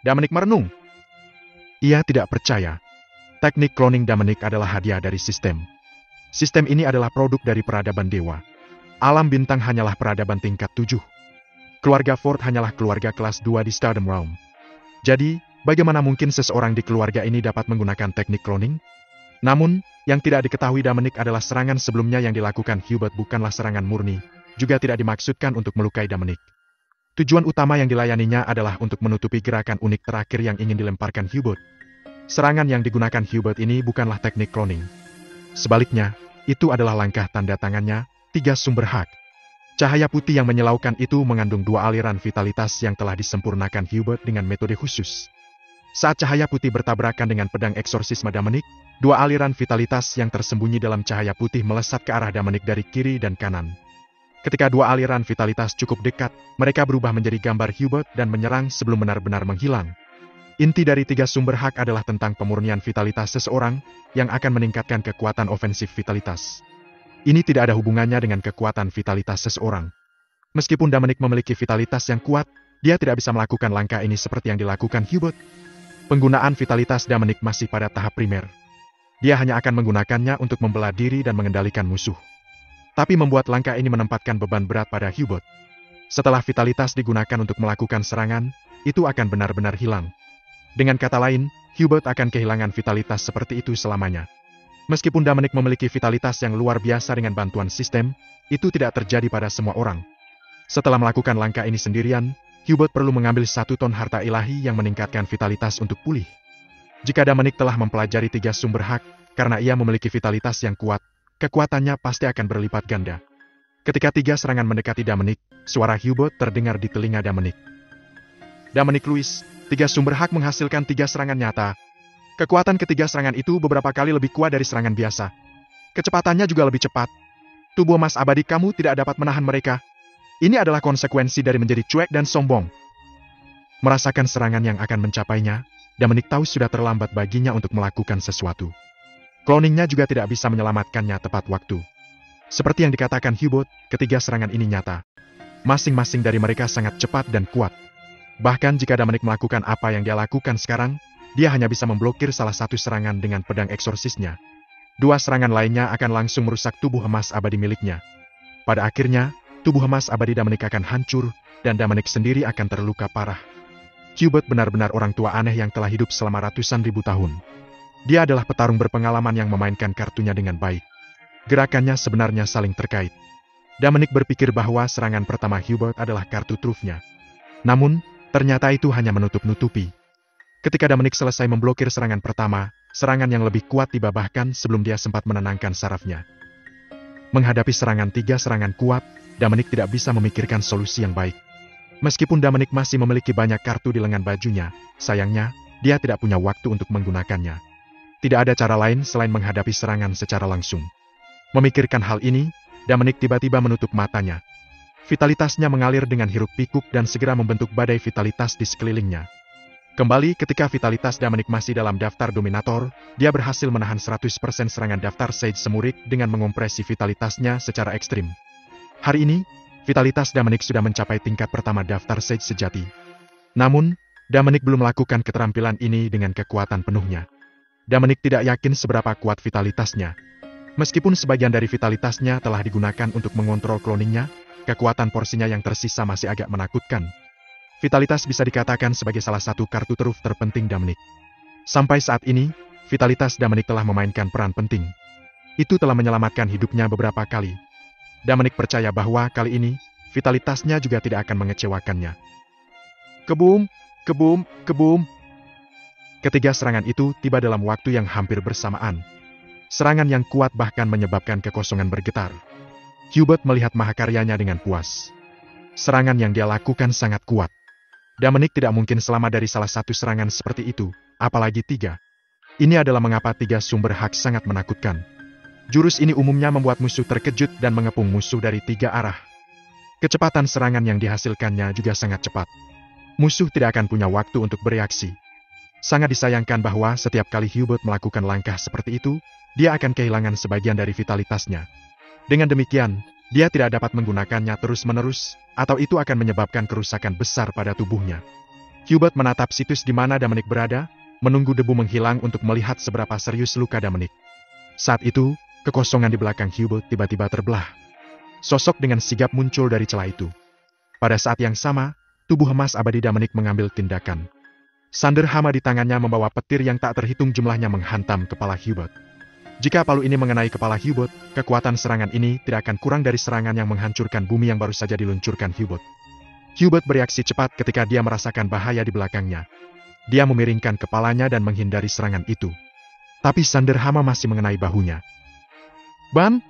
Dominic merenung. Ia tidak percaya. Teknik cloning Dominic adalah hadiah dari sistem. Sistem ini adalah produk dari peradaban dewa. Alam bintang hanyalah peradaban tingkat 7. Keluarga Ford hanyalah keluarga kelas 2 di Stardom Realm. Jadi, bagaimana mungkin seseorang di keluarga ini dapat menggunakan teknik cloning? Namun, yang tidak diketahui Dominic adalah serangan sebelumnya yang dilakukan Hubert bukanlah serangan murni, juga tidak dimaksudkan untuk melukai Dominic. Tujuan utama yang dilayaninya adalah untuk menutupi gerakan unik terakhir yang ingin dilemparkan Hubert. Serangan yang digunakan Hubert ini bukanlah teknik cloning. Sebaliknya, itu adalah langkah tanda tangannya, 3 sumber hak. Cahaya putih yang menyilaukan itu mengandung 2 aliran vitalitas yang telah disempurnakan Hubert dengan metode khusus. Saat cahaya putih bertabrakan dengan pedang eksorsisme Dominic, 2 aliran vitalitas yang tersembunyi dalam cahaya putih melesat ke arah Dominic dari kiri dan kanan. Ketika 2 aliran vitalitas cukup dekat, mereka berubah menjadi gambar Hubert dan menyerang sebelum benar-benar menghilang. Inti dari 3 sumber hak adalah tentang pemurnian vitalitas seseorang yang akan meningkatkan kekuatan ofensif vitalitas. Ini tidak ada hubungannya dengan kekuatan vitalitas seseorang. Meskipun Dominic memiliki vitalitas yang kuat, dia tidak bisa melakukan langkah ini seperti yang dilakukan Hubert. Penggunaan vitalitas Dominic masih pada tahap primer. Dia hanya akan menggunakannya untuk membela diri dan mengendalikan musuh. Tapi membuat langkah ini menempatkan beban berat pada Hubert. Setelah vitalitas digunakan untuk melakukan serangan, itu akan benar-benar hilang. Dengan kata lain, Hubert akan kehilangan vitalitas seperti itu selamanya. Meskipun Dominic memiliki vitalitas yang luar biasa dengan bantuan sistem, itu tidak terjadi pada semua orang. Setelah melakukan langkah ini sendirian, Hubert perlu mengambil 1 ton harta ilahi yang meningkatkan vitalitas untuk pulih. Jika Dominic telah mempelajari 3 sumber hak, karena ia memiliki vitalitas yang kuat, kekuatannya pasti akan berlipat ganda. Ketika 3 serangan mendekati Dominic, suara Hubert terdengar di telinga Dominic. Dominic Lewis, 3 sumber hak menghasilkan 3 serangan nyata. Kekuatan ketiga serangan itu beberapa kali lebih kuat dari serangan biasa. Kecepatannya juga lebih cepat. Tubuh emas abadi kamu tidak dapat menahan mereka. Ini adalah konsekuensi dari menjadi cuek dan sombong. Merasakan serangan yang akan mencapainya, Dominic tahu sudah terlambat baginya untuk melakukan sesuatu. Cloningnya juga tidak bisa menyelamatkannya tepat waktu. Seperti yang dikatakan Hubert, ketiga serangan ini nyata. Masing-masing dari mereka sangat cepat dan kuat. Bahkan jika Dominic melakukan apa yang dia lakukan sekarang, dia hanya bisa memblokir salah satu serangan dengan pedang eksorsisnya. 2 serangan lainnya akan langsung merusak tubuh emas abadi miliknya. Pada akhirnya, tubuh emas abadi Dominic akan hancur, dan Dominic sendiri akan terluka parah. Hubert benar-benar orang tua aneh yang telah hidup selama ratusan ribu tahun. Dia adalah petarung berpengalaman yang memainkan kartunya dengan baik. Gerakannya sebenarnya saling terkait. Dominic berpikir bahwa serangan pertama Hubert adalah kartu trufnya. Namun, ternyata itu hanya menutup-nutupi. Ketika Dominic selesai memblokir serangan pertama, serangan yang lebih kuat tiba bahkan sebelum dia sempat menenangkan sarafnya. Menghadapi serangan 3 serangan kuat, Dominic tidak bisa memikirkan solusi yang baik. Meskipun Dominic masih memiliki banyak kartu di lengan bajunya, sayangnya, dia tidak punya waktu untuk menggunakannya. Tidak ada cara lain selain menghadapi serangan secara langsung. Memikirkan hal ini, Dominic tiba-tiba menutup matanya. Vitalitasnya mengalir dengan hiruk-pikuk dan segera membentuk badai vitalitas di sekelilingnya. Kembali ketika vitalitas Dominic masih dalam daftar dominator, dia berhasil menahan 100% serangan daftar Sage Semurik dengan mengompresi vitalitasnya secara ekstrim. Hari ini, vitalitas Dominic sudah mencapai tingkat pertama daftar Sage sejati. Namun, Dominic belum melakukan keterampilan ini dengan kekuatan penuhnya. Dominic tidak yakin seberapa kuat vitalitasnya. Meskipun sebagian dari vitalitasnya telah digunakan untuk mengontrol cloningnya, kekuatan porsinya yang tersisa masih agak menakutkan. Vitalitas bisa dikatakan sebagai salah satu kartu truf terpenting Dominic. Sampai saat ini, vitalitas Dominic telah memainkan peran penting. Itu telah menyelamatkan hidupnya beberapa kali. Dominic percaya bahwa kali ini, vitalitasnya juga tidak akan mengecewakannya. Kebum, kebum, kebum. Ketiga serangan itu tiba dalam waktu yang hampir bersamaan. Serangan yang kuat bahkan menyebabkan kekosongan bergetar. Hubert melihat mahakaryanya dengan puas. Serangan yang dia lakukan sangat kuat. Dominic tidak mungkin selamat dari salah satu serangan seperti itu, apalagi 3. Ini adalah mengapa 3 sumber hak sangat menakutkan. Jurus ini umumnya membuat musuh terkejut dan mengepung musuh dari 3 arah. Kecepatan serangan yang dihasilkannya juga sangat cepat. Musuh tidak akan punya waktu untuk bereaksi. Sangat disayangkan bahwa setiap kali Hubert melakukan langkah seperti itu, dia akan kehilangan sebagian dari vitalitasnya. Dengan demikian, dia tidak dapat menggunakannya terus-menerus, atau itu akan menyebabkan kerusakan besar pada tubuhnya. Hubert menatap situs di mana Dominic berada, menunggu debu menghilang untuk melihat seberapa serius luka Dominic. Saat itu, kekosongan di belakang Hubert tiba-tiba terbelah. Sosok dengan sigap muncul dari celah itu. Pada saat yang sama, tubuh emas abadi Dominic mengambil tindakan. Sander hama di tangannya membawa petir yang tak terhitung jumlahnya menghantam kepala Hubert. Jika palu ini mengenai kepala Hubert, kekuatan serangan ini tidak akan kurang dari serangan yang menghancurkan bumi yang baru saja diluncurkan Hubert. Hubert bereaksi cepat ketika dia merasakan bahaya di belakangnya. Dia memiringkan kepalanya dan menghindari serangan itu. Tapi sander hama masih mengenai bahunya. Bam!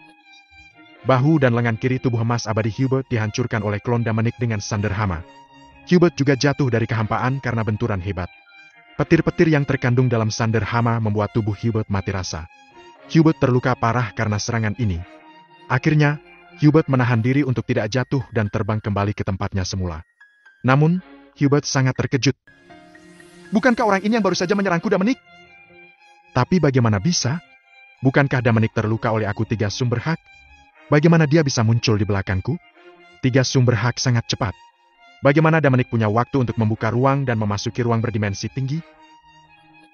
Bahu dan lengan kiri tubuh emas abadi Hubert dihancurkan oleh klon Dominic dengan sander hama. Hubert juga jatuh dari kehampaan karena benturan hebat. Petir-petir yang terkandung dalam sander hama membuat tubuh Hubert mati rasa. Hubert terluka parah karena serangan ini. Akhirnya, Hubert menahan diri untuk tidak jatuh dan terbang kembali ke tempatnya semula. Namun, Hubert sangat terkejut. Bukankah orang ini yang baru saja menyerangku, Dominic? Tapi bagaimana bisa? Bukankah Dominic terluka oleh aku 3 sumber hak? Bagaimana dia bisa muncul di belakangku? 3 sumber hak sangat cepat. Bagaimana Dominic punya waktu untuk membuka ruang dan memasuki ruang berdimensi tinggi?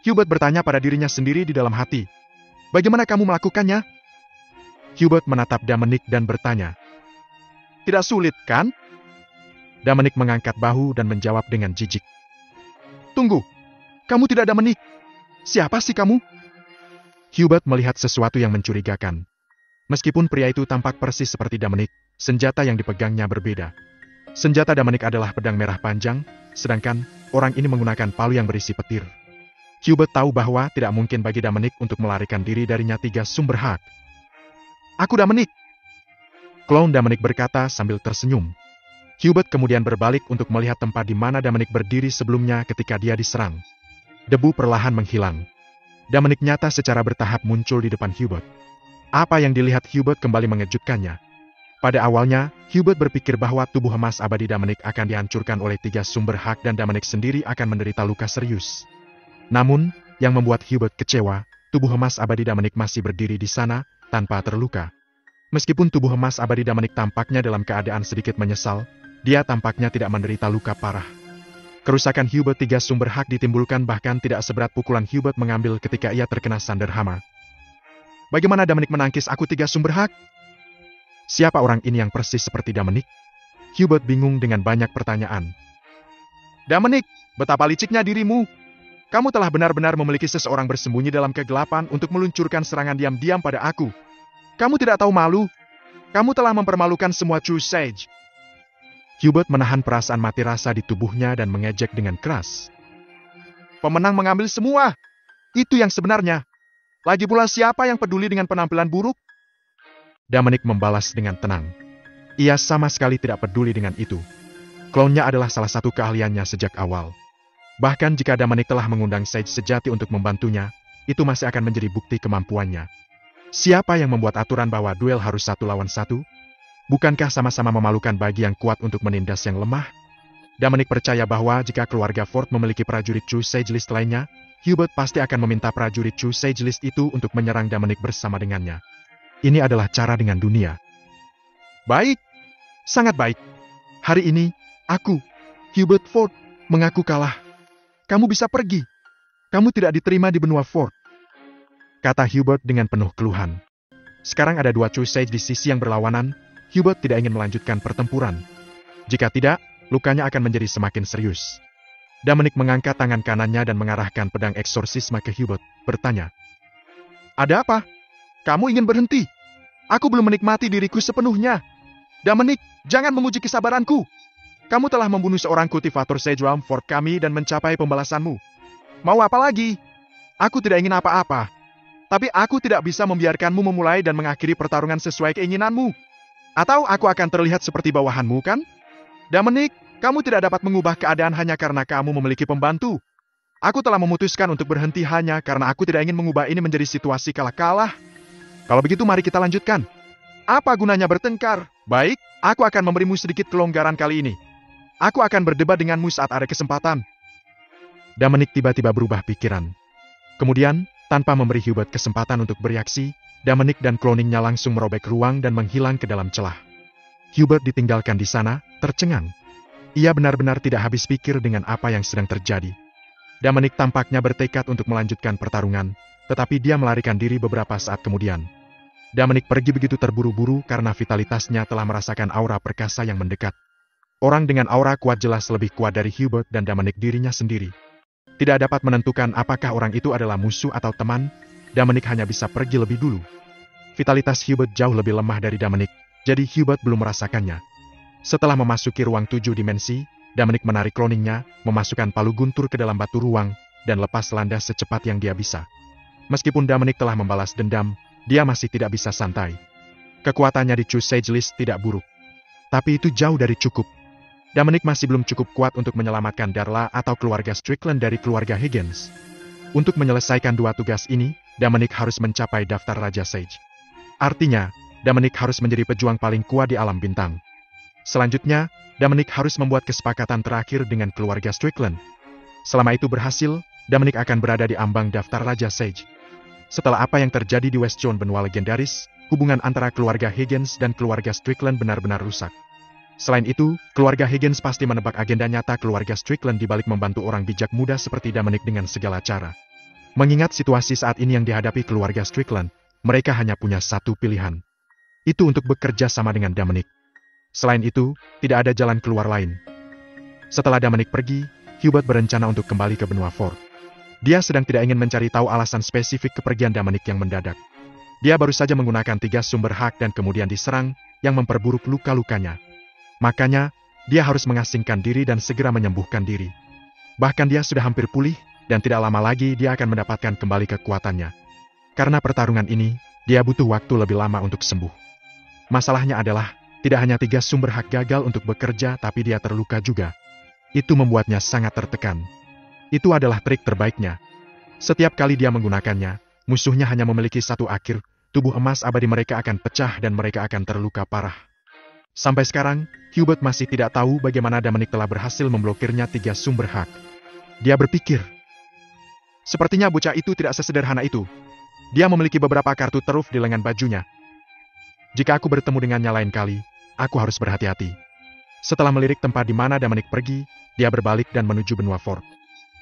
Hubert bertanya pada dirinya sendiri di dalam hati. Bagaimana kamu melakukannya? Hubert menatap Dominic dan bertanya. Tidak sulit, kan? Dominic mengangkat bahu dan menjawab dengan jijik. Tunggu, kamu tidak Dominic. Siapa sih kamu? Hubert melihat sesuatu yang mencurigakan. Meskipun pria itu tampak persis seperti Dominic, senjata yang dipegangnya berbeda. Senjata Dominic adalah pedang merah panjang, sedangkan orang ini menggunakan palu yang berisi petir. Hubert tahu bahwa tidak mungkin bagi Dominic untuk melarikan diri darinya 3 sumber hak. Aku Dominic. Klon Dominic berkata sambil tersenyum. Hubert kemudian berbalik untuk melihat tempat di mana Dominic berdiri sebelumnya ketika dia diserang. Debu perlahan menghilang. Dominic nyata secara bertahap muncul di depan Hubert. Apa yang dilihat Hubert kembali mengejutkannya. Pada awalnya, Hubert berpikir bahwa tubuh emas abadi Dominic akan dihancurkan oleh 3 sumber hak dan Dominic sendiri akan menderita luka serius. Namun, yang membuat Hubert kecewa, tubuh emas abadi Dominic masih berdiri di sana, tanpa terluka. Meskipun tubuh emas abadi Dominic tampaknya dalam keadaan sedikit menyesal, dia tampaknya tidak menderita luka parah. Kerusakan Hubert 3 sumber hak ditimbulkan bahkan tidak seberat pukulan Hubert mengambil ketika ia terkena sander hama. Bagaimana Dominic menangkis aku 3 sumber hak? Siapa orang ini yang persis seperti Dominic? Hubert bingung dengan banyak pertanyaan. Dominic, betapa liciknya dirimu! Kamu telah benar-benar memiliki seseorang bersembunyi dalam kegelapan untuk meluncurkan serangan diam-diam pada aku. Kamu tidak tahu malu? Kamu telah mempermalukan semua True Sage. Hubert menahan perasaan mati rasa di tubuhnya dan mengejek dengan keras. Pemenang mengambil semua. Itu yang sebenarnya. Lagi pula siapa yang peduli dengan penampilan buruk? Dominic membalas dengan tenang. Ia sama sekali tidak peduli dengan itu. Klonnya adalah salah satu keahliannya sejak awal. Bahkan jika Dominic telah mengundang Sage sejati untuk membantunya, itu masih akan menjadi bukti kemampuannya. Siapa yang membuat aturan bahwa duel harus 1 lawan 1? Bukankah sama-sama memalukan bagi yang kuat untuk menindas yang lemah? Dominic percaya bahwa jika keluarga Ford memiliki prajurit True Sage List lainnya, Hubert pasti akan meminta prajurit True Sage List itu untuk menyerang Dominic bersama dengannya. Ini adalah cara dengan dunia. Baik, sangat baik. Hari ini, aku, Hubert Ford, mengaku kalah. Kamu bisa pergi. Kamu tidak diterima di benua Ford. Kata Hubert dengan penuh keluhan. Sekarang ada 2 True Sage di sisi yang berlawanan. Hubert tidak ingin melanjutkan pertempuran. Jika tidak, lukanya akan menjadi semakin serius. Dominic mengangkat tangan kanannya dan mengarahkan pedang eksorsisme ke Hubert, bertanya. Ada apa? Kamu ingin berhenti? Aku belum menikmati diriku sepenuhnya. Dominic, jangan menguji kesabaranku. Kamu telah membunuh seorang kultivator Sage Realm Fort kami dan mencapai pembalasanmu. Mau apa lagi? Aku tidak ingin apa-apa. Tapi aku tidak bisa membiarkanmu memulai dan mengakhiri pertarungan sesuai keinginanmu. Atau aku akan terlihat seperti bawahanmu, kan? Dominic, kamu tidak dapat mengubah keadaan hanya karena kamu memiliki pembantu. Aku telah memutuskan untuk berhenti hanya karena aku tidak ingin mengubah ini menjadi situasi kalah-kalah. Kalau begitu mari kita lanjutkan. Apa gunanya bertengkar? Baik, aku akan memberimu sedikit kelonggaran kali ini. Aku akan berdebat denganmu saat ada kesempatan. Dominic tiba-tiba berubah pikiran. Kemudian, tanpa memberi Hubert kesempatan untuk bereaksi, Dominic dan cloningnya langsung merobek ruang dan menghilang ke dalam celah. Hubert ditinggalkan di sana, tercengang. Ia benar-benar tidak habis pikir dengan apa yang sedang terjadi. Dominic tampaknya bertekad untuk melanjutkan pertarungan, tetapi dia melarikan diri beberapa saat kemudian. Dominic pergi begitu terburu-buru karena vitalitasnya telah merasakan aura perkasa yang mendekat. Orang dengan aura kuat jelas lebih kuat dari Hubert dan Dominic dirinya sendiri. Tidak dapat menentukan apakah orang itu adalah musuh atau teman, Dominic hanya bisa pergi lebih dulu. Vitalitas Hubert jauh lebih lemah dari Dominic, jadi Hubert belum merasakannya. Setelah memasuki ruang 7 dimensi, Dominic menarik cloningnya, memasukkan palu guntur ke dalam batu ruang, dan lepas landas secepat yang dia bisa. Meskipun Dominic telah membalas dendam, dia masih tidak bisa santai. Kekuatannya di True Sage List tidak buruk. Tapi itu jauh dari cukup. Dominic masih belum cukup kuat untuk menyelamatkan Darla atau keluarga Strickland dari keluarga Higgins. Untuk menyelesaikan dua tugas ini, Dominic harus mencapai daftar Raja Sage. Artinya, Dominic harus menjadi pejuang paling kuat di alam bintang. Selanjutnya, Dominic harus membuat kesepakatan terakhir dengan keluarga Strickland. Selama itu berhasil, Dominic akan berada di ambang daftar Raja Sage. Setelah apa yang terjadi di Westjohn benua legendaris, hubungan antara keluarga Higgins dan keluarga Strickland benar-benar rusak. Selain itu, keluarga Higgins pasti menebak agenda nyata keluarga Strickland di balik membantu orang bijak muda seperti Dominic dengan segala cara. Mengingat situasi saat ini yang dihadapi keluarga Strickland, mereka hanya punya satu pilihan. Itu untuk bekerja sama dengan Dominic. Selain itu, tidak ada jalan keluar lain. Setelah Dominic pergi, Hubert berencana untuk kembali ke benua Fort. Dia sedang tidak ingin mencari tahu alasan spesifik kepergian Dominic yang mendadak. Dia baru saja menggunakan 3 sumber hak dan kemudian diserang, yang memperburuk luka-lukanya. Makanya, dia harus mengasingkan diri dan segera menyembuhkan diri. Bahkan dia sudah hampir pulih, dan tidak lama lagi dia akan mendapatkan kembali kekuatannya. Karena pertarungan ini, dia butuh waktu lebih lama untuk sembuh. Masalahnya adalah, tidak hanya 3 sumber hak gagal untuk bekerja tapi dia terluka juga. Itu membuatnya sangat tertekan. Itu adalah trik terbaiknya. Setiap kali dia menggunakannya, musuhnya hanya memiliki satu akhir, tubuh emas abadi mereka akan pecah dan mereka akan terluka parah. Sampai sekarang, Hubert masih tidak tahu bagaimana Dominic telah berhasil memblokirnya 3 sumber hak. Dia berpikir, sepertinya bocah itu tidak sesederhana itu. Dia memiliki beberapa kartu teruf di lengan bajunya. Jika aku bertemu dengannya lain kali, aku harus berhati-hati. Setelah melirik tempat di mana Dominic pergi, dia berbalik dan menuju benua Fort.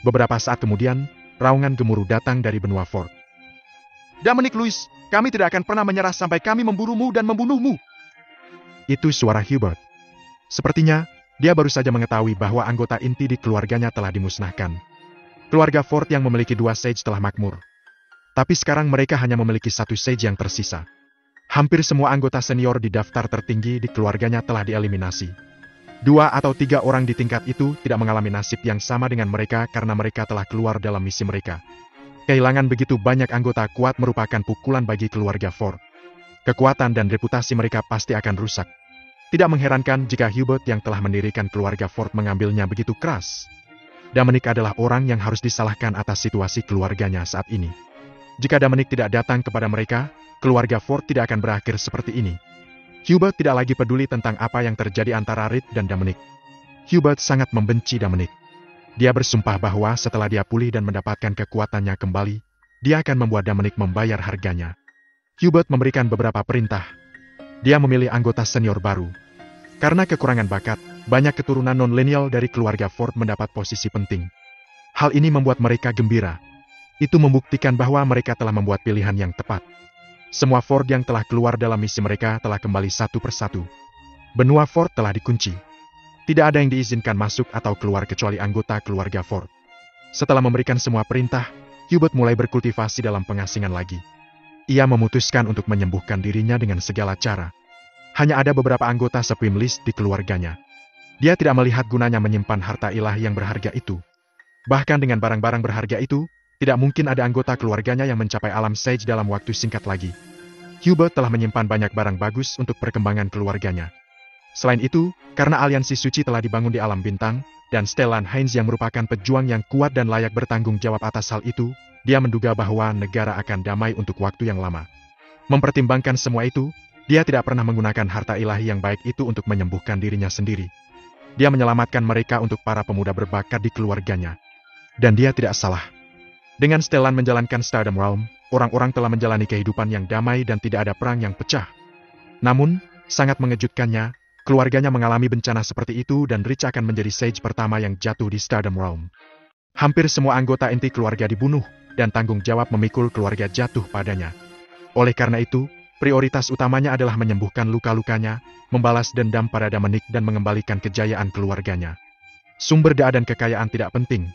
Beberapa saat kemudian, raungan gemuruh datang dari benua Fort. Dominic Lewis, kami tidak akan pernah menyerah sampai kami memburumu dan membunuhmu. Itu suara Hubert. Sepertinya, dia baru saja mengetahui bahwa anggota inti di keluarganya telah dimusnahkan. Keluarga Fort yang memiliki 2 Sage telah makmur. Tapi sekarang mereka hanya memiliki 1 Sage yang tersisa. Hampir semua anggota senior di daftar tertinggi di keluarganya telah dieliminasi. 2 atau 3 orang di tingkat itu tidak mengalami nasib yang sama dengan mereka karena mereka telah keluar dalam misi mereka. Kehilangan begitu banyak anggota kuat merupakan pukulan bagi keluarga Fort. Kekuatan dan reputasi mereka pasti akan rusak. Tidak mengherankan jika Hubert yang telah mendirikan keluarga Fort mengambilnya begitu keras. Dominic adalah orang yang harus disalahkan atas situasi keluarganya saat ini. Jika Dominic tidak datang kepada mereka, keluarga Fort tidak akan berakhir seperti ini. Hubert tidak lagi peduli tentang apa yang terjadi antara Reed dan Dominic. Hubert sangat membenci Dominic. Dia bersumpah bahwa setelah dia pulih dan mendapatkan kekuatannya kembali, dia akan membuat Dominic membayar harganya. Hubert memberikan beberapa perintah. Dia memilih anggota senior baru. Karena kekurangan bakat, banyak keturunan non-lineal dari keluarga Fort mendapat posisi penting. Hal ini membuat mereka gembira. Itu membuktikan bahwa mereka telah membuat pilihan yang tepat. Semua Fort yang telah keluar dalam misi mereka telah kembali satu persatu. Benua Fort telah dikunci. Tidak ada yang diizinkan masuk atau keluar kecuali anggota keluarga Fort. Setelah memberikan semua perintah, Hubert mulai berkultivasi dalam pengasingan lagi. Ia memutuskan untuk menyembuhkan dirinya dengan segala cara. Hanya ada beberapa anggota Supreme List di keluarganya. Dia tidak melihat gunanya menyimpan harta ilahi yang berharga itu. Bahkan dengan barang-barang berharga itu, tidak mungkin ada anggota keluarganya yang mencapai alam Sage dalam waktu singkat lagi. Hubert telah menyimpan banyak barang bagus untuk perkembangan keluarganya. Selain itu, karena aliansi suci telah dibangun di alam bintang, dan Stellan Heinz yang merupakan pejuang yang kuat dan layak bertanggung jawab atas hal itu, dia menduga bahwa negara akan damai untuk waktu yang lama. Mempertimbangkan semua itu, dia tidak pernah menggunakan harta ilahi yang baik itu untuk menyembuhkan dirinya sendiri. Dia menyelamatkan mereka untuk para pemuda berbakat di keluarganya. Dan dia tidak salah. Dengan Stellan menjalankan Stardom Realm, orang-orang telah menjalani kehidupan yang damai dan tidak ada perang yang pecah. Namun, sangat mengejutkannya, keluarganya mengalami bencana seperti itu dan Rich akan menjadi Sage pertama yang jatuh di Stardom Realm. Hampir semua anggota inti keluarga dibunuh, dan tanggung jawab memikul keluarga jatuh padanya. Oleh karena itu, prioritas utamanya adalah menyembuhkan luka-lukanya, membalas dendam pada Dominic dan mengembalikan kejayaan keluarganya. Sumber daya dan kekayaan tidak penting.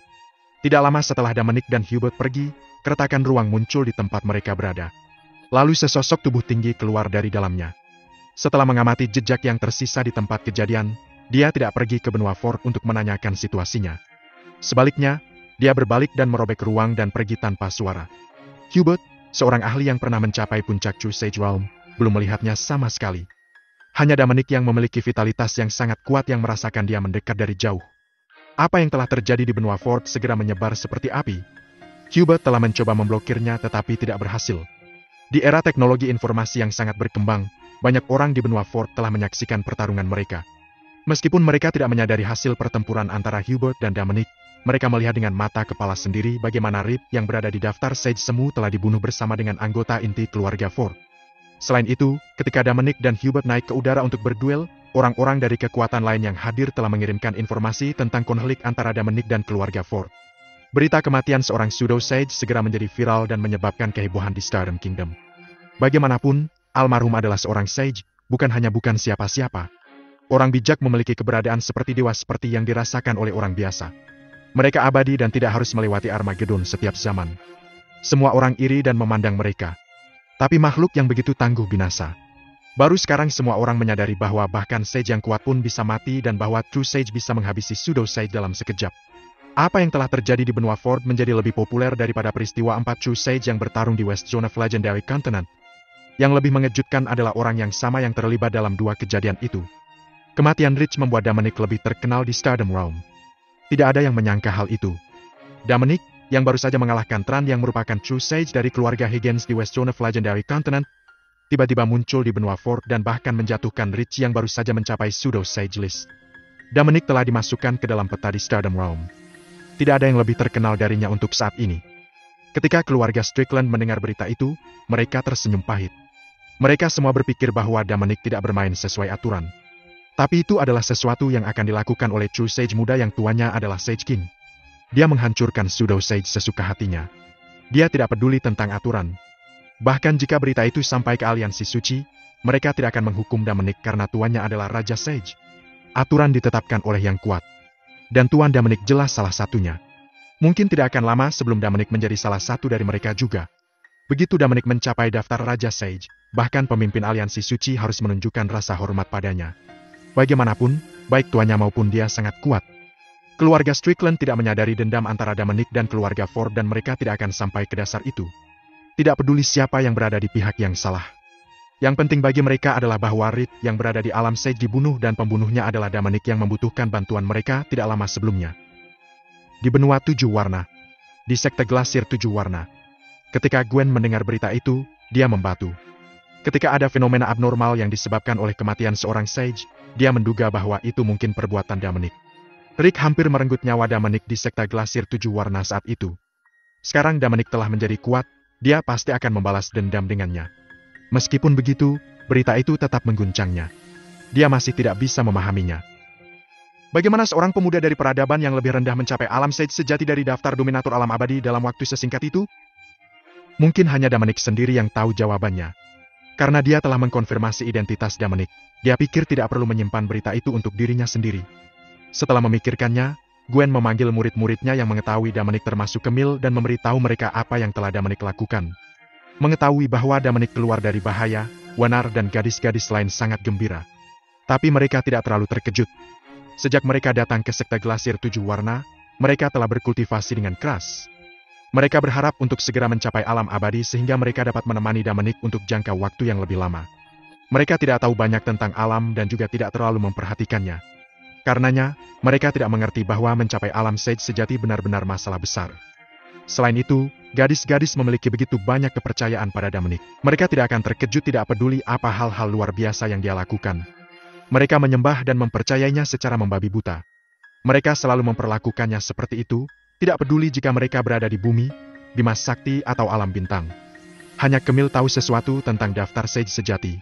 Tidak lama setelah Dominic dan Hubert pergi, keretakan ruang muncul di tempat mereka berada. Lalu sesosok tubuh tinggi keluar dari dalamnya. Setelah mengamati jejak yang tersisa di tempat kejadian, dia tidak pergi ke benua Ford untuk menanyakan situasinya. Sebaliknya, dia berbalik dan merobek ruang dan pergi tanpa suara. Hubert, seorang ahli yang pernah mencapai puncak True Sage Realm, belum melihatnya sama sekali. Hanya Dominic yang memiliki vitalitas yang sangat kuat yang merasakan dia mendekat dari jauh. Apa yang telah terjadi di benua Ford segera menyebar seperti api. Hubert telah mencoba memblokirnya tetapi tidak berhasil. Di era teknologi informasi yang sangat berkembang, banyak orang di benua Ford telah menyaksikan pertarungan mereka. Meskipun mereka tidak menyadari hasil pertempuran antara Hubert dan Dominic, mereka melihat dengan mata kepala sendiri bagaimana Rip yang berada di daftar Sage Semu telah dibunuh bersama dengan anggota inti keluarga Ford. Selain itu, ketika Dominic dan Hubert naik ke udara untuk berduel, orang-orang dari kekuatan lain yang hadir telah mengirimkan informasi tentang konflik antara Dominic dan keluarga Ford. Berita kematian seorang pseudo Sage segera menjadi viral dan menyebabkan kehebohan di Stardom Kingdom. Bagaimanapun, almarhum adalah seorang Sage, bukan siapa-siapa. Orang bijak memiliki keberadaan seperti dewa seperti yang dirasakan oleh orang biasa. Mereka abadi dan tidak harus melewati Armageddon setiap zaman. Semua orang iri dan memandang mereka. Tapi makhluk yang begitu tangguh binasa. Baru sekarang semua orang menyadari bahwa bahkan Sage yang kuat pun bisa mati dan bahwa True Sage bisa menghabisi Pseudo Sage dalam sekejap. Apa yang telah terjadi di benua Ford menjadi lebih populer daripada peristiwa 4 True Sage yang bertarung di West Zone of Legendary Continent. Yang lebih mengejutkan adalah orang yang sama yang terlibat dalam dua kejadian itu. Kematian Rich membuat Dominic lebih terkenal di Stardom Realm. Tidak ada yang menyangka hal itu. Dominic, yang baru saja mengalahkan Tran yang merupakan True Sage dari keluarga Higgins di West Zone of Legendary Continent, tiba-tiba muncul di benua Ford dan bahkan menjatuhkan Rich yang baru saja mencapai Pseudo Sage List. Dominic telah dimasukkan ke dalam peta di Stardom Realm. Tidak ada yang lebih terkenal darinya untuk saat ini. Ketika keluarga Strickland mendengar berita itu, mereka tersenyum pahit. Mereka semua berpikir bahwa Dominic tidak bermain sesuai aturan. Tapi itu adalah sesuatu yang akan dilakukan oleh True Sage muda yang tuanya adalah Sage King. Dia menghancurkan Pseudo Sage sesuka hatinya. Dia tidak peduli tentang aturan. Bahkan jika berita itu sampai ke aliansi suci, mereka tidak akan menghukum Dominic karena tuannya adalah Raja Sage. Aturan ditetapkan oleh yang kuat. Dan tuan Dominic jelas salah satunya. Mungkin tidak akan lama sebelum Dominic menjadi salah satu dari mereka juga. Begitu Dominic mencapai daftar Raja Sage, bahkan pemimpin aliansi suci harus menunjukkan rasa hormat padanya. Bagaimanapun, baik tuannya maupun dia sangat kuat. Keluarga Strickland tidak menyadari dendam antara Dominic dan keluarga Ford dan mereka tidak akan sampai ke dasar itu. Tidak peduli siapa yang berada di pihak yang salah. Yang penting bagi mereka adalah bahwa Reed yang berada di alam Sage dibunuh dan pembunuhnya adalah Dominic yang membutuhkan bantuan mereka tidak lama sebelumnya. Di benua 7 warna. Di sekte Glasir 7 warna. Ketika Gwen mendengar berita itu, dia membatu. Ketika ada fenomena abnormal yang disebabkan oleh kematian seorang Sage, dia menduga bahwa itu mungkin perbuatan Dominic. Rick hampir merenggut nyawa Dominic di sekte Glasir 7 warna saat itu. Sekarang Dominic telah menjadi kuat, dia pasti akan membalas dendam dengannya. Meskipun begitu, berita itu tetap mengguncangnya. Dia masih tidak bisa memahaminya. Bagaimana seorang pemuda dari peradaban yang lebih rendah mencapai alam Sage sejati dari daftar dominator alam abadi dalam waktu sesingkat itu? Mungkin hanya Dominic sendiri yang tahu jawabannya. Karena dia telah mengkonfirmasi identitas Dominic, dia pikir tidak perlu menyimpan berita itu untuk dirinya sendiri. Setelah memikirkannya, Gwen memanggil murid-muridnya yang mengetahui Dominic termasuk Camille dan memberitahu mereka apa yang telah Dominic lakukan. Mengetahui bahwa Dominic keluar dari bahaya, Wanar dan gadis-gadis lain sangat gembira. Tapi mereka tidak terlalu terkejut. Sejak mereka datang ke sekte Glasir 7 Warna, mereka telah berkultivasi dengan keras. Mereka berharap untuk segera mencapai alam abadi sehingga mereka dapat menemani Dominic untuk jangka waktu yang lebih lama. Mereka tidak tahu banyak tentang alam dan juga tidak terlalu memperhatikannya. Karenanya, mereka tidak mengerti bahwa mencapai alam sage sejati benar-benar masalah besar. Selain itu, gadis-gadis memiliki begitu banyak kepercayaan pada Dominic. Mereka tidak akan terkejut tidak peduli apa hal-hal luar biasa yang dia lakukan. Mereka menyembah dan mempercayainya secara membabi buta. Mereka selalu memperlakukannya seperti itu, tidak peduli jika mereka berada di bumi, Bima Sakti atau alam bintang. Hanya Kemil tahu sesuatu tentang daftar sage sejati.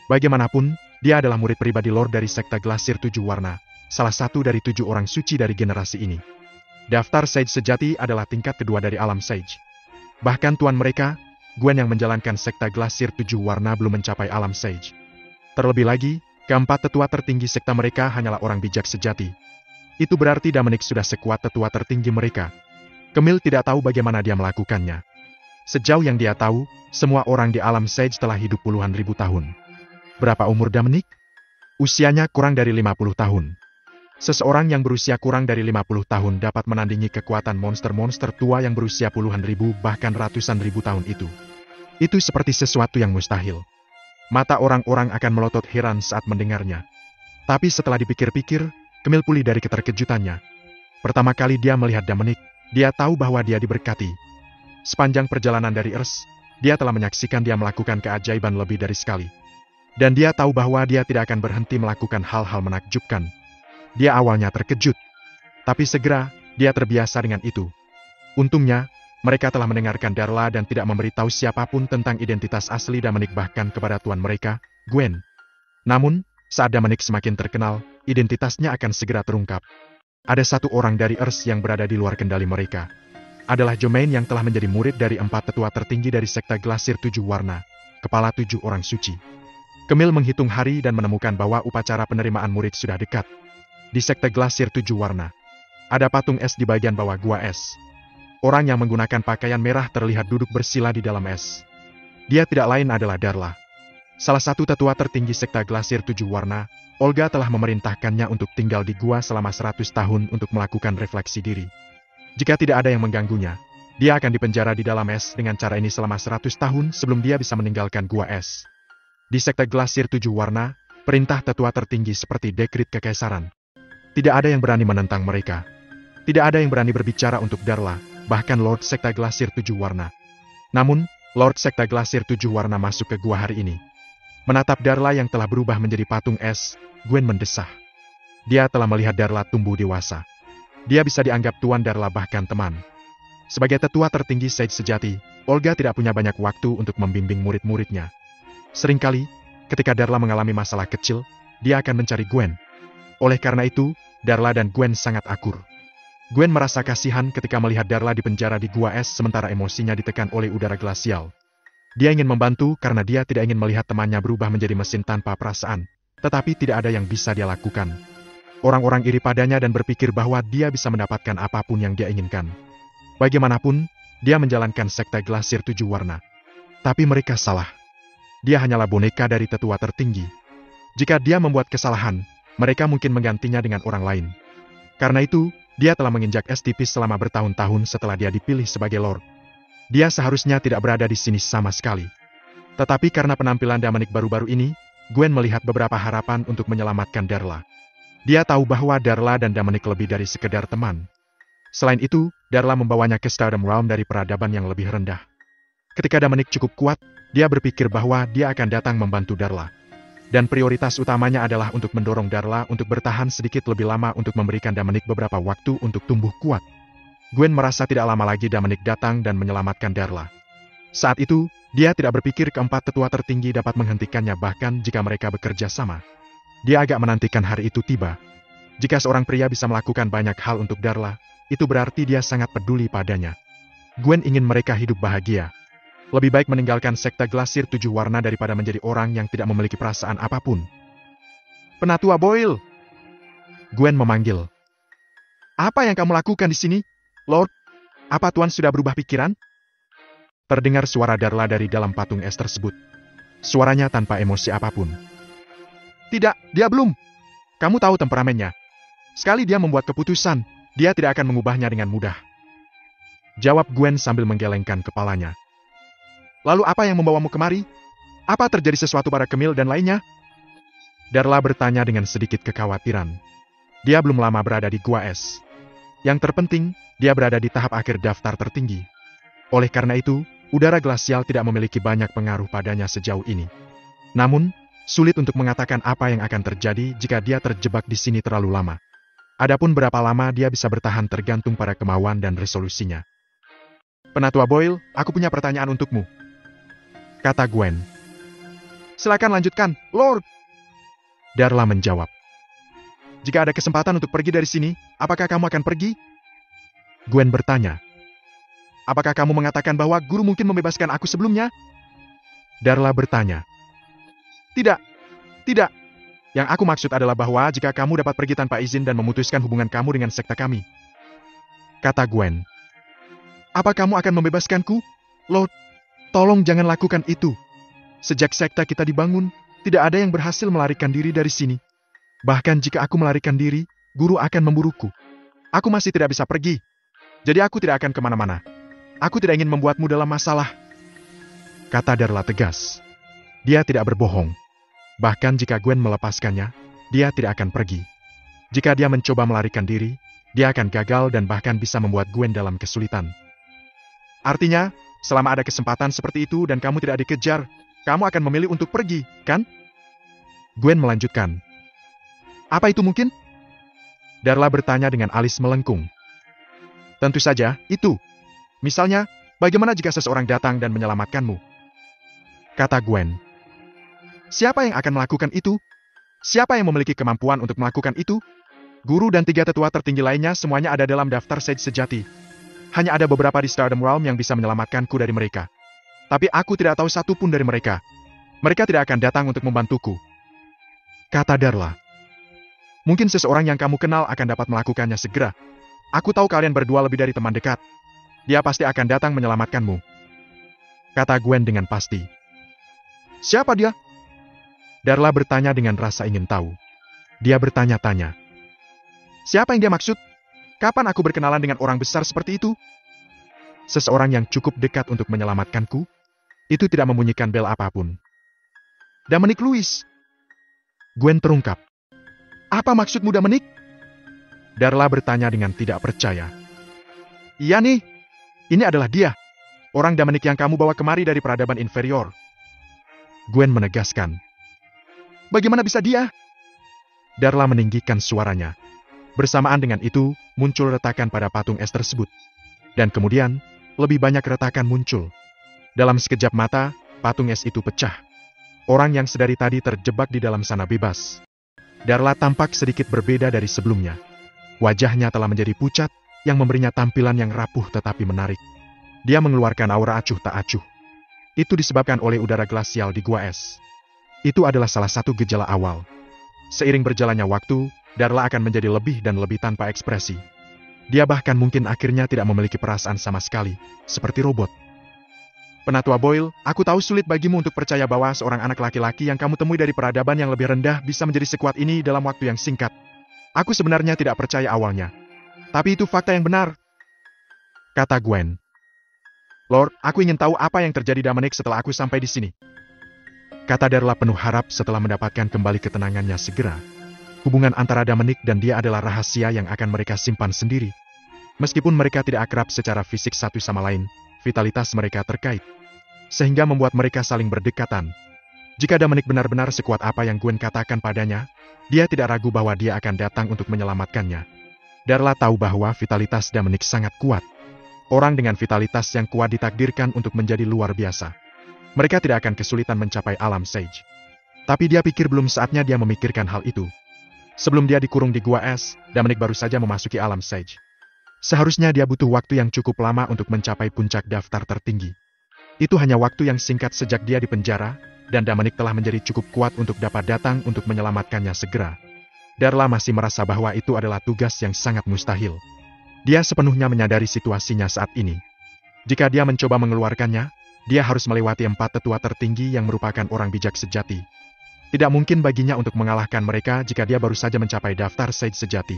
Bagaimanapun, dia adalah murid pribadi Lord dari sekte Glasir 7 Warna, salah satu dari 7 orang suci dari generasi ini. Daftar sage sejati adalah tingkat kedua dari alam sage. Bahkan tuan mereka, Gwen yang menjalankan sekte Glasir 7 Warna belum mencapai alam sage. Terlebih lagi, keempat tetua tertinggi sekte mereka hanyalah orang bijak sejati. Itu berarti Dominic sudah sekuat tetua tertinggi mereka. Kemil tidak tahu bagaimana dia melakukannya. Sejauh yang dia tahu, semua orang di alam sage telah hidup puluhan ribu tahun. Berapa umur Dominic? Usianya kurang dari 50 tahun. Seseorang yang berusia kurang dari 50 tahun dapat menandingi kekuatan monster-monster tua yang berusia puluhan ribu bahkan ratusan ribu tahun itu. Itu seperti sesuatu yang mustahil. Mata orang-orang akan melotot heran saat mendengarnya. Tapi setelah dipikir-pikir, Kemil pulih dari keterkejutannya. Pertama kali dia melihat Dominic, dia tahu bahwa dia diberkati. Sepanjang perjalanan dari Ers, dia telah menyaksikan dia melakukan keajaiban lebih dari sekali. Dan dia tahu bahwa dia tidak akan berhenti melakukan hal-hal menakjubkan. Dia awalnya terkejut. Tapi segera, dia terbiasa dengan itu. Untungnya, mereka telah mendengarkan Darla dan tidak memberitahu siapapun tentang identitas asli Dominic bahkan kepada tuan mereka, Gwen. Namun, saat Dominic semakin terkenal, identitasnya akan segera terungkap. Ada satu orang dari Ers yang berada di luar kendali mereka. Adalah Jomain yang telah menjadi murid dari 4 tetua tertinggi dari sekte Glasir 7 Warna, kepala 7 orang suci. Kemil menghitung hari dan menemukan bahwa upacara penerimaan murid sudah dekat. Di sekte Glasir 7 Warna, ada patung es di bagian bawah gua es. Orang yang menggunakan pakaian merah terlihat duduk bersila di dalam es. Dia tidak lain adalah Darla. Salah satu tetua tertinggi sekte Glasir 7 Warna, Olga telah memerintahkannya untuk tinggal di gua selama 100 tahun untuk melakukan refleksi diri. Jika tidak ada yang mengganggunya, dia akan dipenjara di dalam es dengan cara ini selama 100 tahun sebelum dia bisa meninggalkan gua es. Di sekte Glasir 7 Warna, perintah tetua tertinggi seperti dekrit kekaisaran. Tidak ada yang berani menentang mereka. Tidak ada yang berani berbicara untuk Darla, bahkan Lord sekte Glasir 7 Warna. Namun, Lord sekte Glasir 7 Warna masuk ke gua hari ini. Menatap Darla yang telah berubah menjadi patung es, Gwen mendesah. Dia telah melihat Darla tumbuh dewasa. Dia bisa dianggap tuan Darla bahkan teman. Sebagai tetua tertinggi sage sejati, Olga tidak punya banyak waktu untuk membimbing murid-muridnya. Seringkali, ketika Darla mengalami masalah kecil, dia akan mencari Gwen. Oleh karena itu, Darla dan Gwen sangat akur. Gwen merasa kasihan ketika melihat Darla dipenjara di gua es sementara emosinya ditekan oleh udara glasial. Dia ingin membantu karena dia tidak ingin melihat temannya berubah menjadi mesin tanpa perasaan, tetapi tidak ada yang bisa dia lakukan. Orang-orang iri padanya dan berpikir bahwa dia bisa mendapatkan apapun yang dia inginkan. Bagaimanapun, dia menjalankan sekte Glasir 7 Warna. Tapi mereka salah. Dia hanyalah boneka dari tetua tertinggi. Jika dia membuat kesalahan, mereka mungkin menggantinya dengan orang lain. Karena itu, dia telah menginjak es tipis selama bertahun-tahun setelah dia dipilih sebagai Lord. Dia seharusnya tidak berada di sini sama sekali. Tetapi karena penampilan Dominic baru-baru ini, Gwen melihat beberapa harapan untuk menyelamatkan Darla. Dia tahu bahwa Darla dan Dominic lebih dari sekedar teman. Selain itu, Darla membawanya ke Stardom Realm dari peradaban yang lebih rendah. Ketika Dominic cukup kuat, dia berpikir bahwa dia akan datang membantu Darla. Dan prioritas utamanya adalah untuk mendorong Darla untuk bertahan sedikit lebih lama untuk memberikan Dominic beberapa waktu untuk tumbuh kuat. Gwen merasa tidak lama lagi Dominic datang dan menyelamatkan Darla. Saat itu, dia tidak berpikir keempat tetua tertinggi dapat menghentikannya bahkan jika mereka bekerja sama. Dia agak menantikan hari itu tiba. Jika seorang pria bisa melakukan banyak hal untuk Darla, itu berarti dia sangat peduli padanya. Gwen ingin mereka hidup bahagia. Lebih baik meninggalkan sekte Glasir 7 Warna daripada menjadi orang yang tidak memiliki perasaan apapun. Penatua Boyle! Gwen memanggil. Apa yang kamu lakukan di sini, Lord? Apa Tuan sudah berubah pikiran? Terdengar suara Darla dari dalam patung es tersebut. Suaranya tanpa emosi apapun. Tidak, dia belum. Kamu tahu temperamennya. Sekali dia membuat keputusan, dia tidak akan mengubahnya dengan mudah. Jawab Gwen sambil menggelengkan kepalanya. Lalu apa yang membawamu kemari? Apa terjadi sesuatu pada Camille dan lainnya? Darla bertanya dengan sedikit kekhawatiran. Dia belum lama berada di gua es. Yang terpenting, dia berada di tahap akhir daftar tertinggi. Oleh karena itu, udara glasial tidak memiliki banyak pengaruh padanya sejauh ini. Namun, sulit untuk mengatakan apa yang akan terjadi jika dia terjebak di sini terlalu lama. Adapun berapa lama dia bisa bertahan tergantung pada kemauan dan resolusinya. Penatua Boyle, aku punya pertanyaan untukmu, kata Gwen. Silakan lanjutkan, Lord. Darla menjawab. Jika ada kesempatan untuk pergi dari sini, apakah kamu akan pergi? Gwen bertanya. Apakah kamu mengatakan bahwa guru mungkin membebaskan aku sebelumnya? Darla bertanya. Tidak, tidak. Yang aku maksud adalah bahwa jika kamu dapat pergi tanpa izin dan memutuskan hubungan kamu dengan sekte kami, kata Gwen. Apa kamu akan membebaskanku? Lord, tolong jangan lakukan itu. Sejak sekte kita dibangun, tidak ada yang berhasil melarikan diri dari sini. Bahkan jika aku melarikan diri, guru akan memburuku. Aku masih tidak bisa pergi. Jadi aku tidak akan kemana-mana. Aku tidak ingin membuatmu dalam masalah, kata Darla tegas. Dia tidak berbohong. Bahkan jika Gwen melepaskannya, dia tidak akan pergi. Jika dia mencoba melarikan diri, dia akan gagal dan bahkan bisa membuat Gwen dalam kesulitan. Artinya, selama ada kesempatan seperti itu dan kamu tidak dikejar, kamu akan memilih untuk pergi, kan? Gwen melanjutkan. Apa itu mungkin? Darla bertanya dengan alis melengkung. Tentu saja, itu. Misalnya, bagaimana jika seseorang datang dan menyelamatkanmu? Kata Gwen. Siapa yang akan melakukan itu? Siapa yang memiliki kemampuan untuk melakukan itu? Guru dan 3 tetua tertinggi lainnya semuanya ada dalam daftar sage sejati. Hanya ada beberapa di Stardom Realm yang bisa menyelamatkanku dari mereka. Tapi aku tidak tahu satu pun dari mereka. Mereka tidak akan datang untuk membantuku, kata Darla. Mungkin seseorang yang kamu kenal akan dapat melakukannya segera. Aku tahu kalian berdua lebih dari teman dekat. Dia pasti akan datang menyelamatkanmu, kata Gwen dengan pasti. Siapa dia? Darla bertanya dengan rasa ingin tahu. Dia bertanya-tanya. Siapa yang dia maksud? Kapan aku berkenalan dengan orang besar seperti itu? Seseorang yang cukup dekat untuk menyelamatkanku? Itu tidak membunyikan bel apapun. Dominic Lewis. Gwen terungkap. Apa maksudmu, Dominic? Darla bertanya dengan tidak percaya. Iya nih, ini adalah dia. Orang Dominic yang kamu bawa kemari dari peradaban inferior. Gwen menegaskan. Bagaimana bisa dia? Darla meninggikan suaranya. Bersamaan dengan itu, muncul retakan pada patung es tersebut. Dan kemudian, lebih banyak retakan muncul. Dalam sekejap mata, patung es itu pecah. Orang yang sedari tadi terjebak di dalam sana bebas. Darla tampak sedikit berbeda dari sebelumnya. Wajahnya telah menjadi pucat, yang memberinya tampilan yang rapuh tetapi menarik. Dia mengeluarkan aura acuh tak acuh. Itu disebabkan oleh udara glasial di gua es. Itu adalah salah satu gejala awal. Seiring berjalannya waktu, Darla akan menjadi lebih dan lebih tanpa ekspresi. Dia bahkan mungkin akhirnya tidak memiliki perasaan sama sekali, seperti robot. Penatua Boyle, aku tahu sulit bagimu untuk percaya bahwa seorang anak laki-laki yang kamu temui dari peradaban yang lebih rendah bisa menjadi sekuat ini dalam waktu yang singkat. Aku sebenarnya tidak percaya awalnya. Tapi itu fakta yang benar, kata Gwen. Lord, aku ingin tahu apa yang terjadi Dominic setelah aku sampai di sini, kata Darla penuh harap setelah mendapatkan kembali ketenangannya segera. Hubungan antara Dominic dan dia adalah rahasia yang akan mereka simpan sendiri. Meskipun mereka tidak akrab secara fisik satu sama lain, vitalitas mereka terkait. Sehingga membuat mereka saling berdekatan. Jika Dominic benar-benar sekuat apa yang Gwen katakan padanya, dia tidak ragu bahwa dia akan datang untuk menyelamatkannya. Darla tahu bahwa vitalitas Dominic sangat kuat. Orang dengan vitalitas yang kuat ditakdirkan untuk menjadi luar biasa. Mereka tidak akan kesulitan mencapai alam sage. Tapi dia pikir belum saatnya dia memikirkan hal itu. Sebelum dia dikurung di gua es, Dominic baru saja memasuki alam sage. Seharusnya dia butuh waktu yang cukup lama untuk mencapai puncak daftar tertinggi. Itu hanya waktu yang singkat sejak dia di penjara, dan Dominic telah menjadi cukup kuat untuk dapat datang untuk menyelamatkannya segera. Darla masih merasa bahwa itu adalah tugas yang sangat mustahil. Dia sepenuhnya menyadari situasinya saat ini. Jika dia mencoba mengeluarkannya, dia harus melewati 4 tetua tertinggi yang merupakan orang bijak sejati. Tidak mungkin baginya untuk mengalahkan mereka jika dia baru saja mencapai daftar Sage sejati.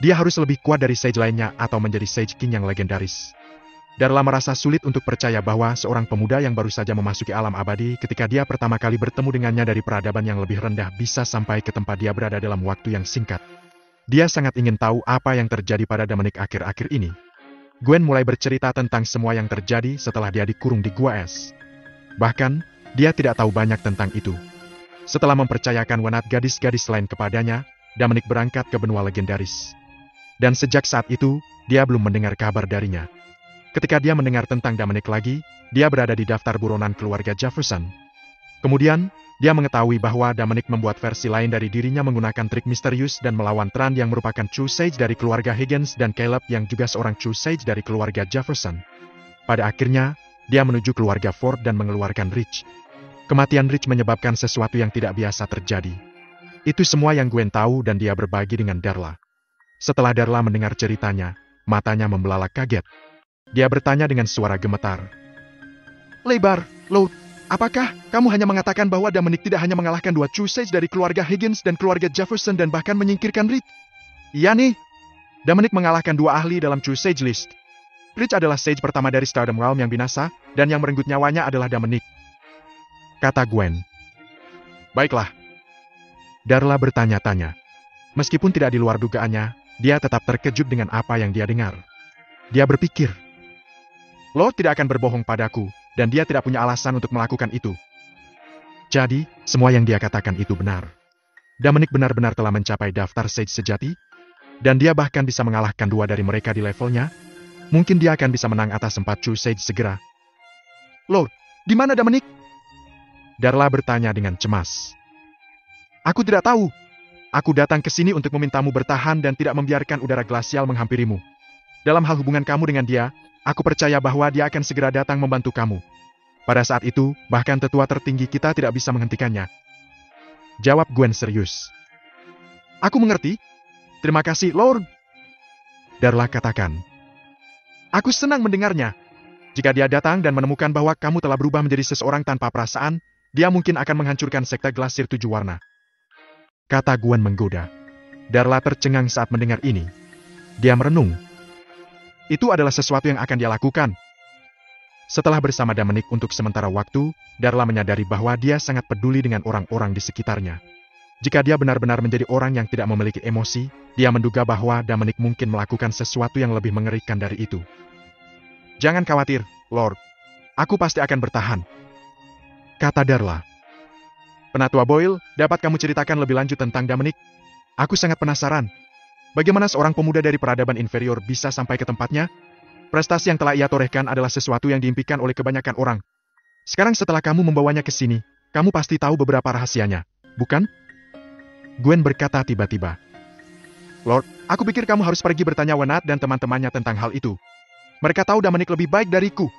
Dia harus lebih kuat dari Sage lainnya atau menjadi Sage King yang legendaris. Darla merasa sulit untuk percaya bahwa seorang pemuda yang baru saja memasuki alam abadi ketika dia pertama kali bertemu dengannya dari peradaban yang lebih rendah bisa sampai ke tempat dia berada dalam waktu yang singkat. Dia sangat ingin tahu apa yang terjadi pada Dominic akhir-akhir ini. Gwen mulai bercerita tentang semua yang terjadi setelah dia dikurung di Gua Es. Bahkan, dia tidak tahu banyak tentang itu. Setelah mempercayakan wenat gadis-gadis lain kepadanya, Dominic berangkat ke benua legendaris. Dan sejak saat itu, dia belum mendengar kabar darinya. Ketika dia mendengar tentang Dominic lagi, dia berada di daftar buronan keluarga Jefferson. Kemudian, dia mengetahui bahwa Dominic membuat versi lain dari dirinya menggunakan trik misterius dan melawan Tran yang merupakan True Sage dari keluarga Higgins dan Caleb yang juga seorang True Sage dari keluarga Jefferson. Pada akhirnya, dia menuju keluarga Ford dan mengeluarkan Rich. Kematian Rich menyebabkan sesuatu yang tidak biasa terjadi. Itu semua yang Gwen tahu dan dia berbagi dengan Darla. Setelah Darla mendengar ceritanya, matanya membelalak kaget. Dia bertanya dengan suara gemetar. Lebar, Lord, apakah kamu hanya mengatakan bahwa Dominic tidak hanya mengalahkan 2 True Sage dari keluarga Higgins dan keluarga Jefferson dan bahkan menyingkirkan Rich? Iya nih, Dominic mengalahkan 2 ahli dalam True Sage list. Rich adalah Sage pertama dari Stardom Realm yang binasa, dan yang merenggut nyawanya adalah Dominic, kata Gwen. Baiklah. Darla bertanya-tanya. Meskipun tidak di luar dugaannya, dia tetap terkejut dengan apa yang dia dengar. Dia berpikir, Lord tidak akan berbohong padaku, dan dia tidak punya alasan untuk melakukan itu. Jadi, semua yang dia katakan itu benar. Dominic benar-benar telah mencapai daftar Sage sejati, dan dia bahkan bisa mengalahkan 2 dari mereka di levelnya. Mungkin dia akan bisa menang atas 4 True Sage segera. Lord, di mana Dominic? Darla bertanya dengan cemas. Aku tidak tahu. Aku datang ke sini untuk memintamu bertahan dan tidak membiarkan udara glasial menghampirimu. Dalam hal hubungan kamu dengan dia, aku percaya bahwa dia akan segera datang membantu kamu. Pada saat itu, bahkan tetua tertinggi kita tidak bisa menghentikannya. Jawab Gwen serius. Aku mengerti. Terima kasih, Lord. Darla katakan. Aku senang mendengarnya. Jika dia datang dan menemukan bahwa kamu telah berubah menjadi seseorang tanpa perasaan, dia mungkin akan menghancurkan sekte Glasir 7 warna. Kata Gwen menggoda. Darla tercengang saat mendengar ini. Dia merenung. Itu adalah sesuatu yang akan dia lakukan. Setelah bersama Dominic untuk sementara waktu, Darla menyadari bahwa dia sangat peduli dengan orang-orang di sekitarnya. Jika dia benar-benar menjadi orang yang tidak memiliki emosi, dia menduga bahwa Dominic mungkin melakukan sesuatu yang lebih mengerikan dari itu. Jangan khawatir, Lord. Aku pasti akan bertahan. Kata Darla. Penatua Boyle, dapat kamu ceritakan lebih lanjut tentang Dominic? Aku sangat penasaran. Bagaimana seorang pemuda dari peradaban inferior bisa sampai ke tempatnya? Prestasi yang telah ia torehkan adalah sesuatu yang diimpikan oleh kebanyakan orang. Sekarang setelah kamu membawanya ke sini, kamu pasti tahu beberapa rahasianya, bukan? Gwen berkata tiba-tiba. Lord, aku pikir kamu harus pergi bertanya Wenat dan teman-temannya tentang hal itu. Mereka tahu Dominic lebih baik dariku.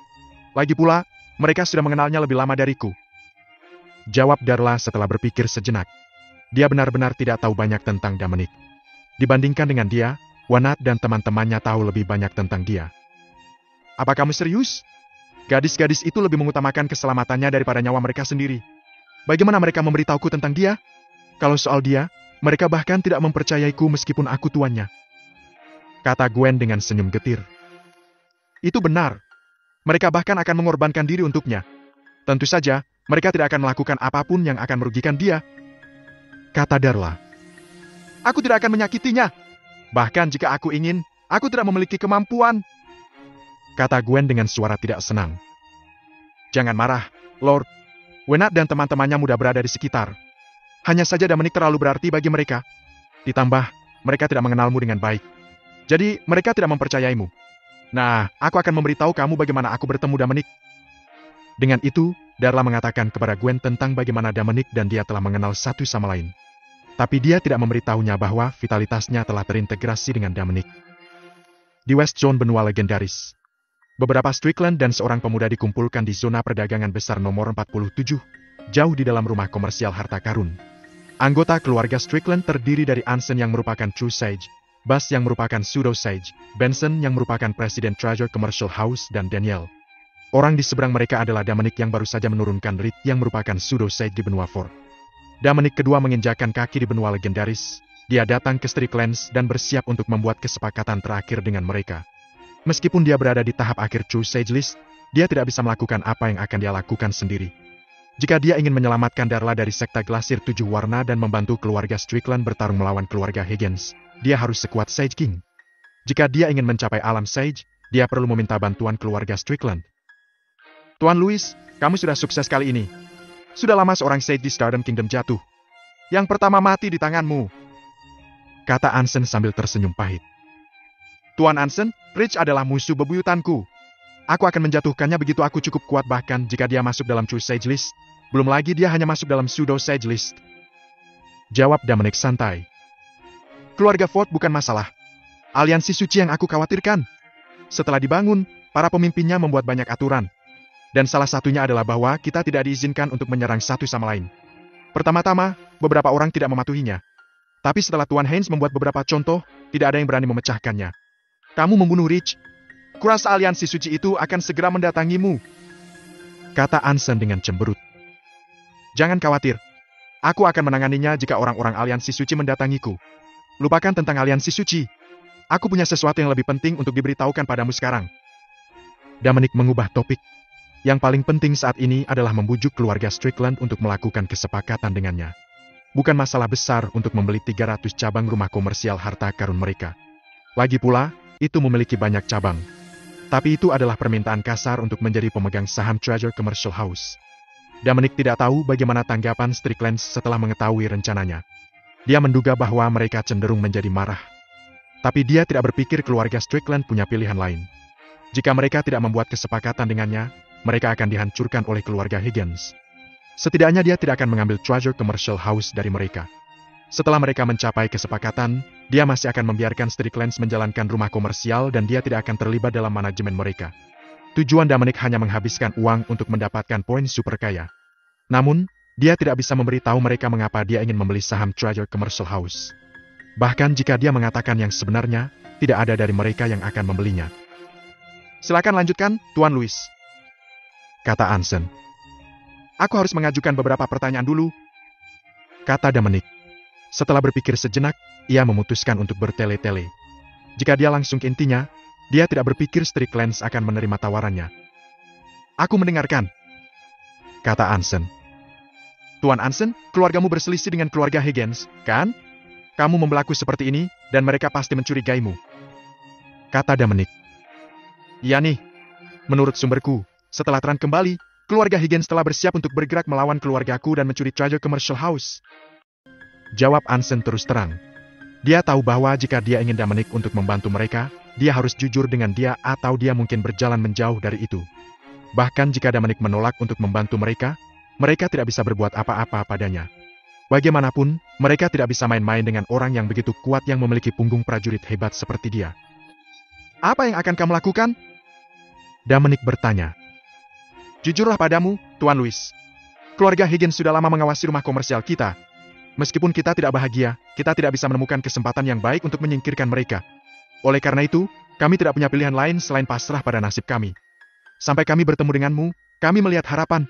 Lagi pula, mereka sudah mengenalnya lebih lama dariku. Jawab Darla setelah berpikir sejenak. Dia benar-benar tidak tahu banyak tentang Dominic. Dibandingkan dengan dia, Wenat dan teman-temannya tahu lebih banyak tentang dia. Apa kamu serius? Gadis-gadis itu lebih mengutamakan keselamatannya daripada nyawa mereka sendiri. Bagaimana mereka memberitahuku tentang dia? Kalau soal dia, mereka bahkan tidak mempercayaiku meskipun aku tuannya. Kata Gwen dengan senyum getir. Itu benar. Mereka bahkan akan mengorbankan diri untuknya. Tentu saja, mereka tidak akan melakukan apapun yang akan merugikan dia. Kata Darla. Aku tidak akan menyakitinya. Bahkan jika aku ingin, aku tidak memiliki kemampuan. Kata Gwen dengan suara tidak senang. Jangan marah, Lord. Wenat dan teman-temannya mudah berada di sekitar. Hanya saja Dominic terlalu berarti bagi mereka. Ditambah, mereka tidak mengenalmu dengan baik. Jadi, mereka tidak mempercayaimu. Nah, aku akan memberitahu kamu bagaimana aku bertemu Dominic. Dengan itu, Darla mengatakan kepada Gwen tentang bagaimana Dominic dan dia telah mengenal satu sama lain. Tapi dia tidak memberitahunya bahwa vitalitasnya telah terintegrasi dengan Dominic. Di West Zone benua legendaris, beberapa Strickland dan seorang pemuda dikumpulkan di zona perdagangan besar nomor 47, jauh di dalam rumah komersial harta karun. Anggota keluarga Strickland terdiri dari Anson yang merupakan True Sage, Bas yang merupakan Pseudo Sage, Benson yang merupakan Presiden Treasure Commercial House dan Daniel. Orang di seberang mereka adalah Dominic yang baru saja menurunkan Reed yang merupakan pseudo sage di benua Ford. Dominic kedua menginjakan kaki di benua legendaris. Dia datang ke Stricklands dan bersiap untuk membuat kesepakatan terakhir dengan mereka. Meskipun dia berada di tahap akhir True Sage List, dia tidak bisa melakukan apa yang akan dia lakukan sendiri. Jika dia ingin menyelamatkan Darla dari sekta Glasir 7 warna dan membantu keluarga Strickland bertarung melawan keluarga Higgins, dia harus sekuat Sage King. Jika dia ingin mencapai alam Sage, dia perlu meminta bantuan keluarga Strickland. Tuan Louis, kamu sudah sukses kali ini. Sudah lama seorang Sage di Stardom Kingdom jatuh. Yang pertama mati di tanganmu, kata Ansem sambil tersenyum pahit. Tuan Ansem, Rich adalah musuh bebuyutanku. Aku akan menjatuhkannya begitu aku cukup kuat, bahkan jika dia masuk dalam True Sage List. Belum lagi dia hanya masuk dalam Pseudo Sage List. Jawab Dominic santai. Keluarga Ford bukan masalah. Aliansi suci yang aku khawatirkan. Setelah dibangun, para pemimpinnya membuat banyak aturan. Dan salah satunya adalah bahwa kita tidak diizinkan untuk menyerang satu sama lain. Pertama-tama, beberapa orang tidak mematuhinya. Tapi setelah Tuan Haynes membuat beberapa contoh, tidak ada yang berani memecahkannya. Kamu membunuh Rich. Kurasa aliansi suci itu akan segera mendatangimu, kata Ansem dengan cemberut. Jangan khawatir. Aku akan menanganinya jika orang-orang aliansi suci mendatangiku. Lupakan tentang aliansi suci. Aku punya sesuatu yang lebih penting untuk diberitahukan padamu sekarang. Dominic mengubah topik. Yang paling penting saat ini adalah membujuk keluarga Strickland untuk melakukan kesepakatan dengannya. Bukan masalah besar untuk membeli 300 cabang rumah komersial harta karun mereka. Lagi pula, itu memiliki banyak cabang. Tapi itu adalah permintaan kasar untuk menjadi pemegang saham Treasure Commercial House. Dominic tidak tahu bagaimana tanggapan Strickland setelah mengetahui rencananya. Dia menduga bahwa mereka cenderung menjadi marah. Tapi dia tidak berpikir keluarga Strickland punya pilihan lain. Jika mereka tidak membuat kesepakatan dengannya, mereka akan dihancurkan oleh keluarga Higgins. Setidaknya dia tidak akan mengambil Treasure Commercial House dari mereka. Setelah mereka mencapai kesepakatan, dia masih akan membiarkan Stricklands menjalankan rumah komersial dan dia tidak akan terlibat dalam manajemen mereka. Tujuan Dominic hanya menghabiskan uang untuk mendapatkan poin super kaya. Namun, dia tidak bisa memberitahu mereka mengapa dia ingin membeli saham Treasure Commercial House. Bahkan jika dia mengatakan yang sebenarnya, tidak ada dari mereka yang akan membelinya. Silakan lanjutkan, Tuan Louis, kata Ansem. Aku harus mengajukan beberapa pertanyaan dulu, kata Dominic. Setelah berpikir sejenak, ia memutuskan untuk bertele-tele. Jika dia langsung ke intinya, dia tidak berpikir Stricklands akan menerima tawarannya. Aku mendengarkan, kata Ansem. Tuan Ansem, keluargamu berselisih dengan keluarga Higgins, kan? Kamu membelaku seperti ini, dan mereka pasti mencurigaimu, kata Dominic. Iya nih, menurut sumberku, setelah terang kembali, keluarga Higgins telah bersiap untuk bergerak melawan keluargaku dan mencuri Treasure Commercial House. Jawab Ansem terus terang. Dia tahu bahwa jika dia ingin Dominic untuk membantu mereka, dia harus jujur dengan dia atau dia mungkin berjalan menjauh dari itu. Bahkan jika Dominic menolak untuk membantu mereka, mereka tidak bisa berbuat apa-apa padanya. Bagaimanapun, mereka tidak bisa main-main dengan orang yang begitu kuat yang memiliki punggung prajurit hebat seperti dia. Apa yang akan kamu lakukan? Dominic bertanya. Jujurlah padamu, Tuan Louis. Keluarga Higgins sudah lama mengawasi rumah komersial kita. Meskipun kita tidak bahagia, kita tidak bisa menemukan kesempatan yang baik untuk menyingkirkan mereka. Oleh karena itu, kami tidak punya pilihan lain selain pasrah pada nasib kami. Sampai kami bertemu denganmu, kami melihat harapan.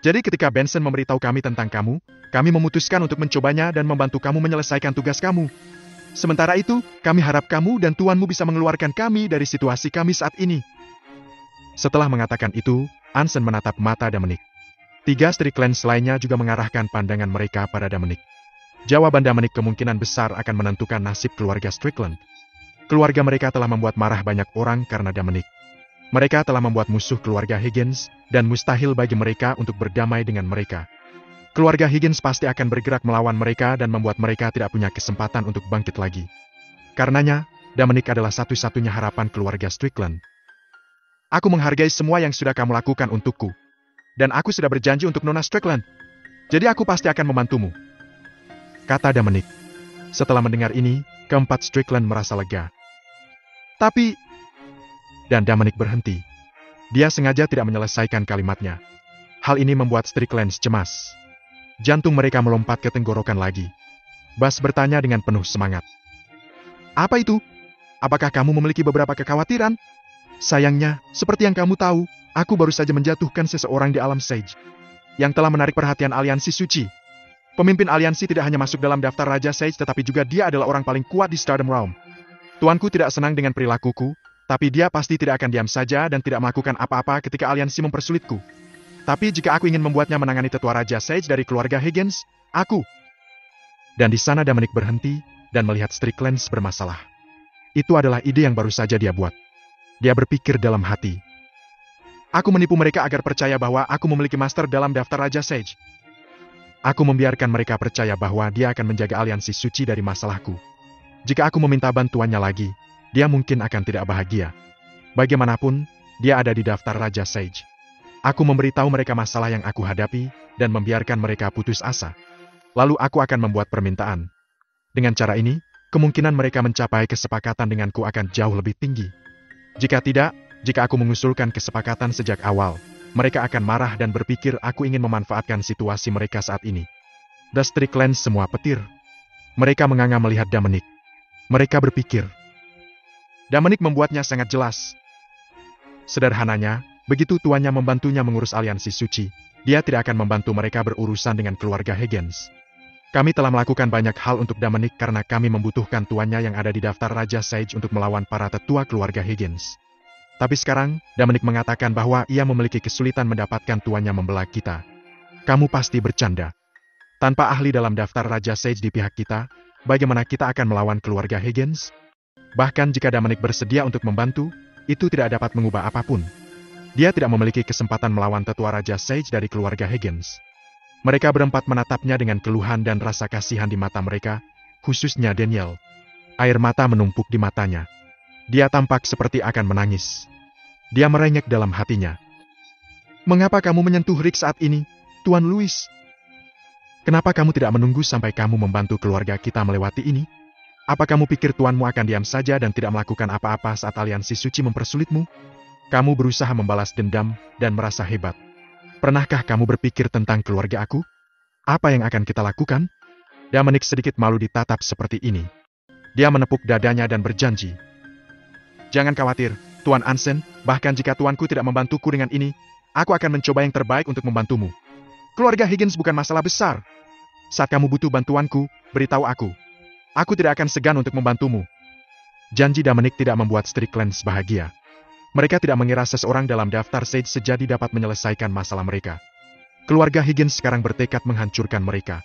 Jadi ketika Benson memberitahu kami tentang kamu, kami memutuskan untuk mencobanya dan membantu kamu menyelesaikan tugas kamu. Sementara itu, kami harap kamu dan tuanmu bisa mengeluarkan kami dari situasi kami saat ini. Setelah mengatakan itu, Ansem menatap mata Dominic. 3 Stricklands lainnya juga mengarahkan pandangan mereka pada Dominic. Jawaban Dominic kemungkinan besar akan menentukan nasib keluarga Strickland. Keluarga mereka telah membuat marah banyak orang karena Dominic. Mereka telah membuat musuh keluarga Higgins, dan mustahil bagi mereka untuk berdamai dengan mereka. Keluarga Higgins pasti akan bergerak melawan mereka dan membuat mereka tidak punya kesempatan untuk bangkit lagi. Karenanya, Dominic adalah satu-satunya harapan keluarga Strickland. Aku menghargai semua yang sudah kamu lakukan untukku. Dan aku sudah berjanji untuk Nona Strickland. Jadi aku pasti akan membantumu, kata Dominic. Setelah mendengar ini, keempat Strickland merasa lega. Tapi... Dan Dominic berhenti. Dia sengaja tidak menyelesaikan kalimatnya. Hal ini membuat Stricklands cemas. Jantung mereka melompat ke tenggorokan lagi. Bas bertanya dengan penuh semangat. Apa itu? Apakah kamu memiliki beberapa kekhawatiran? Sayangnya, seperti yang kamu tahu, Aku baru saja menjatuhkan seseorang di alam Sage, yang telah menarik perhatian aliansi suci. Pemimpin aliansi tidak hanya masuk dalam daftar Raja Sage tetapi juga dia adalah orang paling kuat di Stardom Realm. Tuanku tidak senang dengan perilakuku, tapi dia pasti tidak akan diam saja dan tidak melakukan apa-apa ketika aliansi mempersulitku. Tapi jika aku ingin membuatnya menangani tetua Raja Sage dari keluarga Higgins, aku... Dan di sana Dominic berhenti dan melihat Strickland bermasalah. Itu adalah ide yang baru saja dia buat. Dia berpikir dalam hati. Aku menipu mereka agar percaya bahwa aku memiliki master dalam daftar Raja Sage. Aku membiarkan mereka percaya bahwa dia akan menjaga aliansi suci dari masalahku. Jika aku meminta bantuannya lagi, dia mungkin akan tidak bahagia. Bagaimanapun, dia ada di daftar Raja Sage. Aku memberitahu mereka masalah yang aku hadapi, dan membiarkan mereka putus asa. Lalu aku akan membuat permintaan. Dengan cara ini, kemungkinan mereka mencapai kesepakatan denganku akan jauh lebih tinggi. Jika tidak, jika aku mengusulkan kesepakatan sejak awal, mereka akan marah dan berpikir aku ingin memanfaatkan situasi mereka saat ini. The Strickland semua petir. Mereka menganga melihat Dominic. Mereka berpikir. Dominic membuatnya sangat jelas. Sederhananya, begitu tuannya membantunya mengurus aliansi suci, dia tidak akan membantu mereka berurusan dengan keluarga Higgins. Kami telah melakukan banyak hal untuk Dominic karena kami membutuhkan tuannya yang ada di daftar Raja Sage untuk melawan para tetua keluarga Higgins. Tapi sekarang, Dominic mengatakan bahwa ia memiliki kesulitan mendapatkan tuannya membela kita. Kamu pasti bercanda. Tanpa ahli dalam daftar Raja Sage di pihak kita, bagaimana kita akan melawan keluarga Higgins? Bahkan jika Dominic bersedia untuk membantu, itu tidak dapat mengubah apapun. Dia tidak memiliki kesempatan melawan tetua Raja Sage dari keluarga Higgins. Mereka berempat menatapnya dengan keluhan dan rasa kasihan di mata mereka, khususnya Daniel. Air mata menumpuk di matanya. Dia tampak seperti akan menangis. Dia merengek dalam hatinya. Mengapa kamu menyentuh Rick saat ini, Tuan Louis? Kenapa kamu tidak menunggu sampai kamu membantu keluarga kita melewati ini? Apa kamu pikir tuanmu akan diam saja dan tidak melakukan apa-apa saat aliansi suci mempersulitmu? Kamu berusaha membalas dendam dan merasa hebat. Pernahkah kamu berpikir tentang keluarga aku? Apa yang akan kita lakukan? Dominic sedikit malu ditatap seperti ini. Dia menepuk dadanya dan berjanji. Jangan khawatir, Tuan Ansen, bahkan jika tuanku tidak membantuku dengan ini, aku akan mencoba yang terbaik untuk membantumu. Keluarga Higgins bukan masalah besar. Saat kamu butuh bantuanku, beritahu aku. Aku tidak akan segan untuk membantumu. Janji Dominic tidak membuat Strickland bahagia. Mereka tidak mengira seseorang dalam daftar Sage sejati dapat menyelesaikan masalah mereka. Keluarga Higgins sekarang bertekad menghancurkan mereka.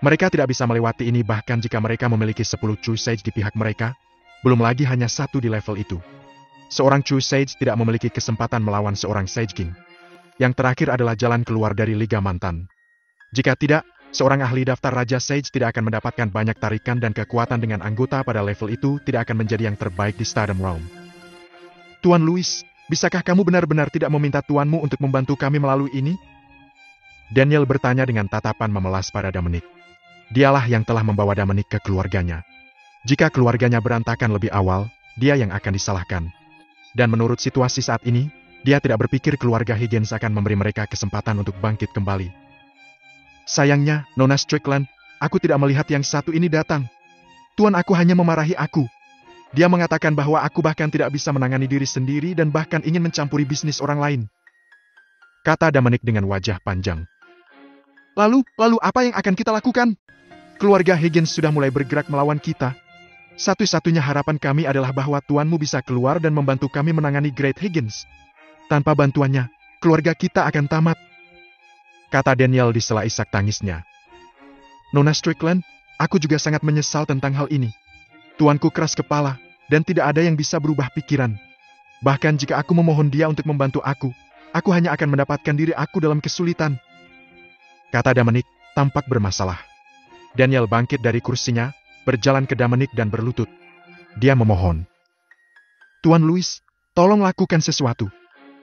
Mereka tidak bisa melewati ini bahkan jika mereka memiliki 10 True Sage di pihak mereka, belum lagi hanya satu di level itu. Seorang True Sage tidak memiliki kesempatan melawan seorang Sage King. Yang terakhir adalah jalan keluar dari Liga Mantan. Jika tidak, seorang ahli daftar Raja Sage tidak akan mendapatkan banyak tarikan dan kekuatan dengan anggota pada level itu tidak akan menjadi yang terbaik di Stardom Realm. Tuan Louis, bisakah kamu benar-benar tidak meminta tuanmu untuk membantu kami melalui ini? Daniel bertanya dengan tatapan memelas pada Dominic. Dialah yang telah membawa Dominic ke keluarganya. Jika keluarganya berantakan lebih awal, dia yang akan disalahkan. Dan menurut situasi saat ini, dia tidak berpikir keluarga Higgins akan memberi mereka kesempatan untuk bangkit kembali. Sayangnya, Nona Strickland, aku tidak melihat yang satu ini datang. Tuan aku hanya memarahi aku. Dia mengatakan bahwa aku bahkan tidak bisa menangani diri sendiri dan bahkan ingin mencampuri bisnis orang lain. Kata Dominic dengan wajah panjang. Lalu apa yang akan kita lakukan? Keluarga Higgins sudah mulai bergerak melawan kita. Satu-satunya harapan kami adalah bahwa tuanmu bisa keluar dan membantu kami menangani Great Higgins. Tanpa bantuannya, keluarga kita akan tamat. Kata Daniel di sela isak tangisnya. Nona Strickland, aku juga sangat menyesal tentang hal ini. Tuanku keras kepala, dan tidak ada yang bisa berubah pikiran. Bahkan jika aku memohon dia untuk membantu aku hanya akan mendapatkan diri aku dalam kesulitan. Kata Dominic, tampak bermasalah. Daniel bangkit dari kursinya, berjalan ke Dominic dan berlutut. Dia memohon. Tuan Louis, tolong lakukan sesuatu.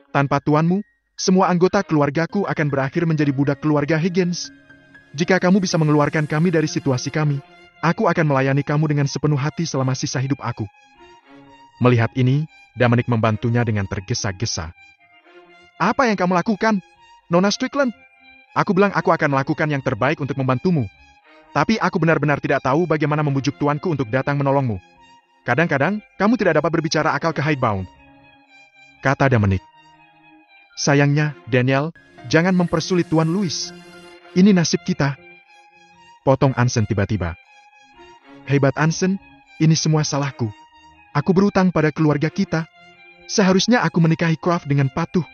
Tanpa tuanmu, semua anggota keluargaku akan berakhir menjadi budak keluarga Higgins. Jika kamu bisa mengeluarkan kami dari situasi kami, aku akan melayani kamu dengan sepenuh hati selama sisa hidup aku. Melihat ini, Dominic membantunya dengan tergesa-gesa. Apa yang kamu lakukan, Nona Strickland? Aku bilang aku akan melakukan yang terbaik untuk membantumu. Tapi aku benar-benar tidak tahu bagaimana membujuk tuanku untuk datang menolongmu. Kadang-kadang, kamu tidak dapat berbicara akal ke Hidebound. Kata Dominic. Sayangnya, Daniel, jangan mempersulit Tuan Louis. Ini nasib kita. Potong Anson tiba-tiba. Hebat Anson, ini semua salahku. Aku berutang pada keluarga kita. Seharusnya aku menikahi Croft dengan patuh.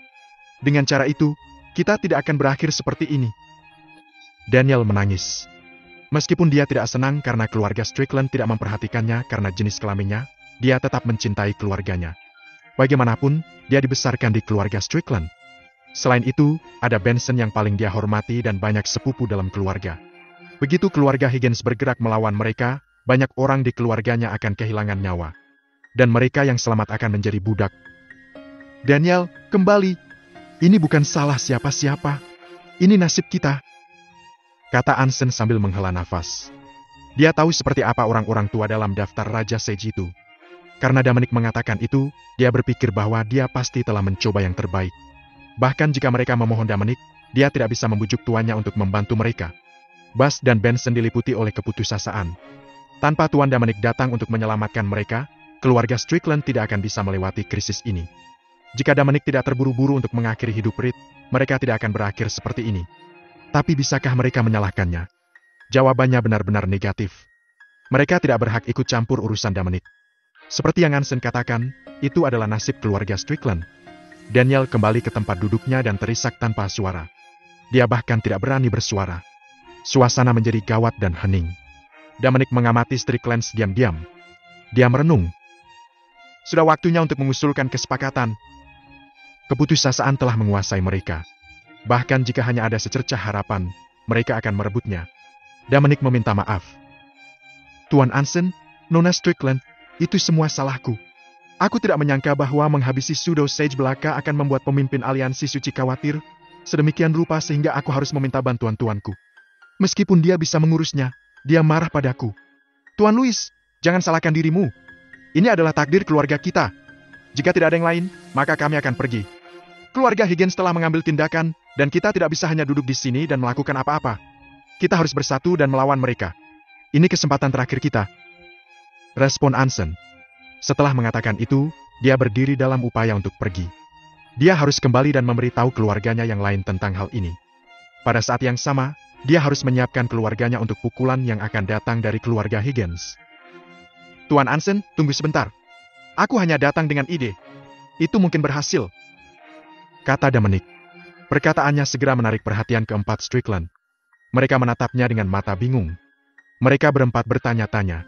Dengan cara itu, kita tidak akan berakhir seperti ini. Daniel menangis. Meskipun dia tidak senang karena keluarga Strickland tidak memperhatikannya karena jenis kelaminnya, dia tetap mencintai keluarganya. Bagaimanapun, dia dibesarkan di keluarga Strickland. Selain itu, ada Benson yang paling dia hormati dan banyak sepupu dalam keluarga. Begitu keluarga Higgins bergerak melawan mereka, banyak orang di keluarganya akan kehilangan nyawa. Dan mereka yang selamat akan menjadi budak. Daniel, kembali. Ini bukan salah siapa-siapa. Ini nasib kita. Kata Anson sambil menghela nafas. Dia tahu seperti apa orang-orang tua dalam daftar Raja Sage itu. Karena Dominic mengatakan itu, dia berpikir bahwa dia pasti telah mencoba yang terbaik. Bahkan jika mereka memohon Dominic, dia tidak bisa membujuk tuannya untuk membantu mereka. Bas dan Benson diliputi oleh keputusasaan. Tanpa Tuan Dominic datang untuk menyelamatkan mereka, keluarga Strickland tidak akan bisa melewati krisis ini. Jika Dominic tidak terburu-buru untuk mengakhiri hidup Reed, mereka tidak akan berakhir seperti ini. Tapi bisakah mereka menyalahkannya? Jawabannya benar-benar negatif. Mereka tidak berhak ikut campur urusan Dominic. Seperti yang Anson katakan, itu adalah nasib keluarga Strickland. Daniel kembali ke tempat duduknya dan terisak tanpa suara. Dia bahkan tidak berani bersuara. Suasana menjadi gawat dan hening. Dominic mengamati Strickland diam-diam. Dia merenung. Sudah waktunya untuk mengusulkan kesepakatan. Keputusasaan telah menguasai mereka. Bahkan jika hanya ada secercah harapan, mereka akan merebutnya. Dominic meminta maaf. Tuan Anson, Nona Strickland, itu semua salahku. Aku tidak menyangka bahwa menghabisi Pseudo Sage belaka akan membuat pemimpin aliansi suci khawatir, sedemikian rupa sehingga aku harus meminta bantuan tuanku. Meskipun dia bisa mengurusnya, dia marah padaku. Tuan Louis, jangan salahkan dirimu. Ini adalah takdir keluarga kita. Jika tidak ada yang lain, maka kami akan pergi. Keluarga Higgins telah mengambil tindakan, dan kita tidak bisa hanya duduk di sini dan melakukan apa-apa. Kita harus bersatu dan melawan mereka. Ini kesempatan terakhir kita. Respon Anson. Setelah mengatakan itu, dia berdiri dalam upaya untuk pergi. Dia harus kembali dan memberitahu keluarganya yang lain tentang hal ini. Pada saat yang sama, dia harus menyiapkan keluarganya untuk pukulan yang akan datang dari keluarga Higgins. Tuan Anson, tunggu sebentar. Aku hanya datang dengan ide. Itu mungkin berhasil. Kata Dominic. Perkataannya segera menarik perhatian keempat Strickland. Mereka menatapnya dengan mata bingung. Mereka berempat bertanya-tanya.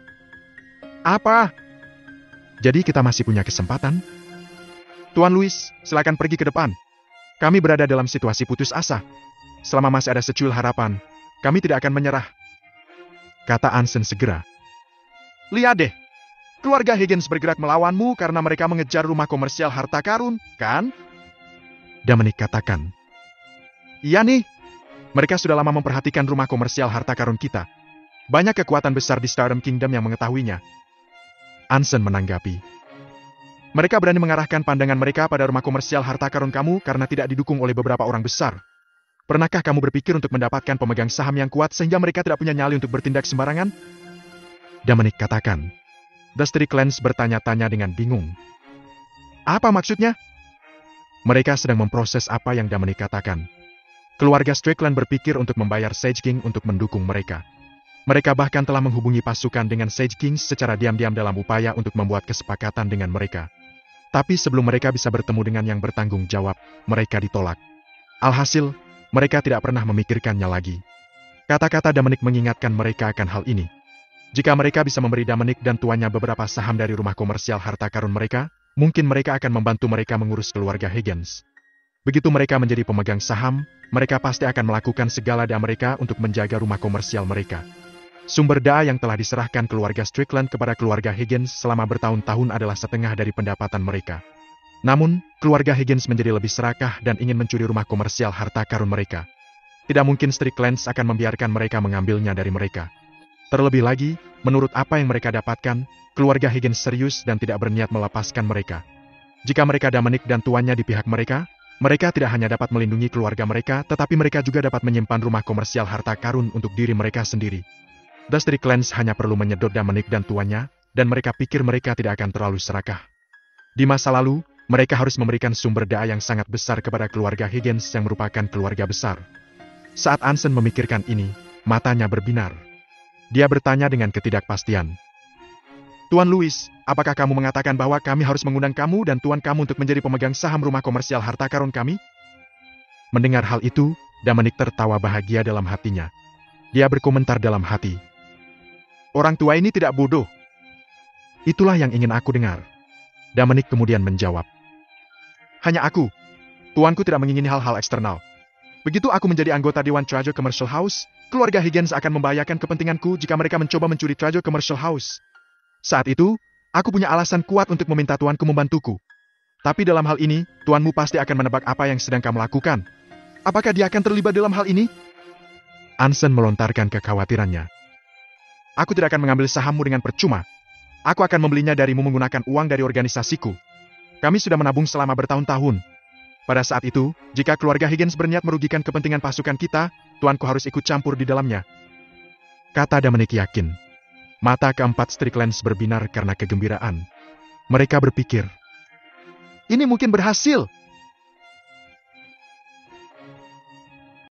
Apa? Jadi kita masih punya kesempatan? Tuan Louis, silakan pergi ke depan. Kami berada dalam situasi putus asa. Selama masih ada secuil harapan, kami tidak akan menyerah. Kata Anson segera. Lihat deh, keluarga Higgins bergerak melawanmu karena mereka mengejar rumah komersial harta karun, kan? Dominic katakan. Iya nih, mereka sudah lama memperhatikan rumah komersial harta karun kita. Banyak kekuatan besar di Stardom Kingdom yang mengetahuinya. Anson menanggapi. Mereka berani mengarahkan pandangan mereka pada rumah komersial harta karun kamu karena tidak didukung oleh beberapa orang besar. Pernahkah kamu berpikir untuk mendapatkan pemegang saham yang kuat sehingga mereka tidak punya nyali untuk bertindak sembarangan? Dominic katakan. The Stricklands bertanya-tanya dengan bingung. Apa maksudnya? Mereka sedang memproses apa yang Dominic katakan. Keluarga Strickland berpikir untuk membayar Sage King untuk mendukung mereka. Mereka bahkan telah menghubungi pasukan dengan Sage King secara diam-diam dalam upaya untuk membuat kesepakatan dengan mereka. Tapi sebelum mereka bisa bertemu dengan yang bertanggung jawab, mereka ditolak. Alhasil, mereka tidak pernah memikirkannya lagi. Kata-kata Dominic mengingatkan mereka akan hal ini. Jika mereka bisa memberi Dominic dan tuannya beberapa saham dari rumah komersial harta karun mereka, mungkin mereka akan membantu mereka mengurus keluarga Higgins. Begitu mereka menjadi pemegang saham, mereka pasti akan melakukan segala daya mereka untuk menjaga rumah komersial mereka. Sumber daya yang telah diserahkan keluarga Strickland kepada keluarga Higgins selama bertahun-tahun adalah setengah dari pendapatan mereka. Namun, keluarga Higgins menjadi lebih serakah dan ingin mencuri rumah komersial harta karun mereka. Tidak mungkin Stricklands akan membiarkan mereka mengambilnya dari mereka. Terlebih lagi, menurut apa yang mereka dapatkan, keluarga Higgins serius dan tidak berniat melepaskan mereka. Jika mereka Dominic dan tuannya di pihak mereka, mereka tidak hanya dapat melindungi keluarga mereka, tetapi mereka juga dapat menyimpan rumah komersial harta karun untuk diri mereka sendiri. The Stricklands hanya perlu menyedot Dominic dan tuannya, dan mereka pikir mereka tidak akan terlalu serakah. Di masa lalu, Mereka harus memberikan sumber daya yang sangat besar kepada keluarga Higgins yang merupakan keluarga besar. Saat Anson memikirkan ini, matanya berbinar. Dia bertanya dengan ketidakpastian. Tuan Louis, apakah kamu mengatakan bahwa kami harus mengundang kamu dan tuan kamu untuk menjadi pemegang saham rumah komersial harta karun kami? Mendengar hal itu, Dominic tertawa bahagia dalam hatinya. Dia berkomentar dalam hati. Orang tua ini tidak bodoh. Itulah yang ingin aku dengar. Dominic kemudian menjawab. Hanya aku. Tuanku tidak mengingini hal-hal eksternal. Begitu aku menjadi anggota Dewan Treasure Commercial House, keluarga Higgins akan membahayakan kepentinganku jika mereka mencoba mencuri Treasure Commercial House. Saat itu, aku punya alasan kuat untuk meminta tuanku membantuku. Tapi dalam hal ini, tuanmu pasti akan menebak apa yang sedang kamu lakukan. Apakah dia akan terlibat dalam hal ini? Anson melontarkan kekhawatirannya. Aku tidak akan mengambil sahammu dengan percuma. Aku akan membelinya darimu menggunakan uang dari organisasiku. Kami sudah menabung selama bertahun-tahun. Pada saat itu, jika keluarga Higgins berniat merugikan kepentingan pasukan kita, tuanku harus ikut campur di dalamnya. Kata Dominic yakin. Mata keempat Stricklands berbinar karena kegembiraan. Mereka berpikir, ini mungkin berhasil.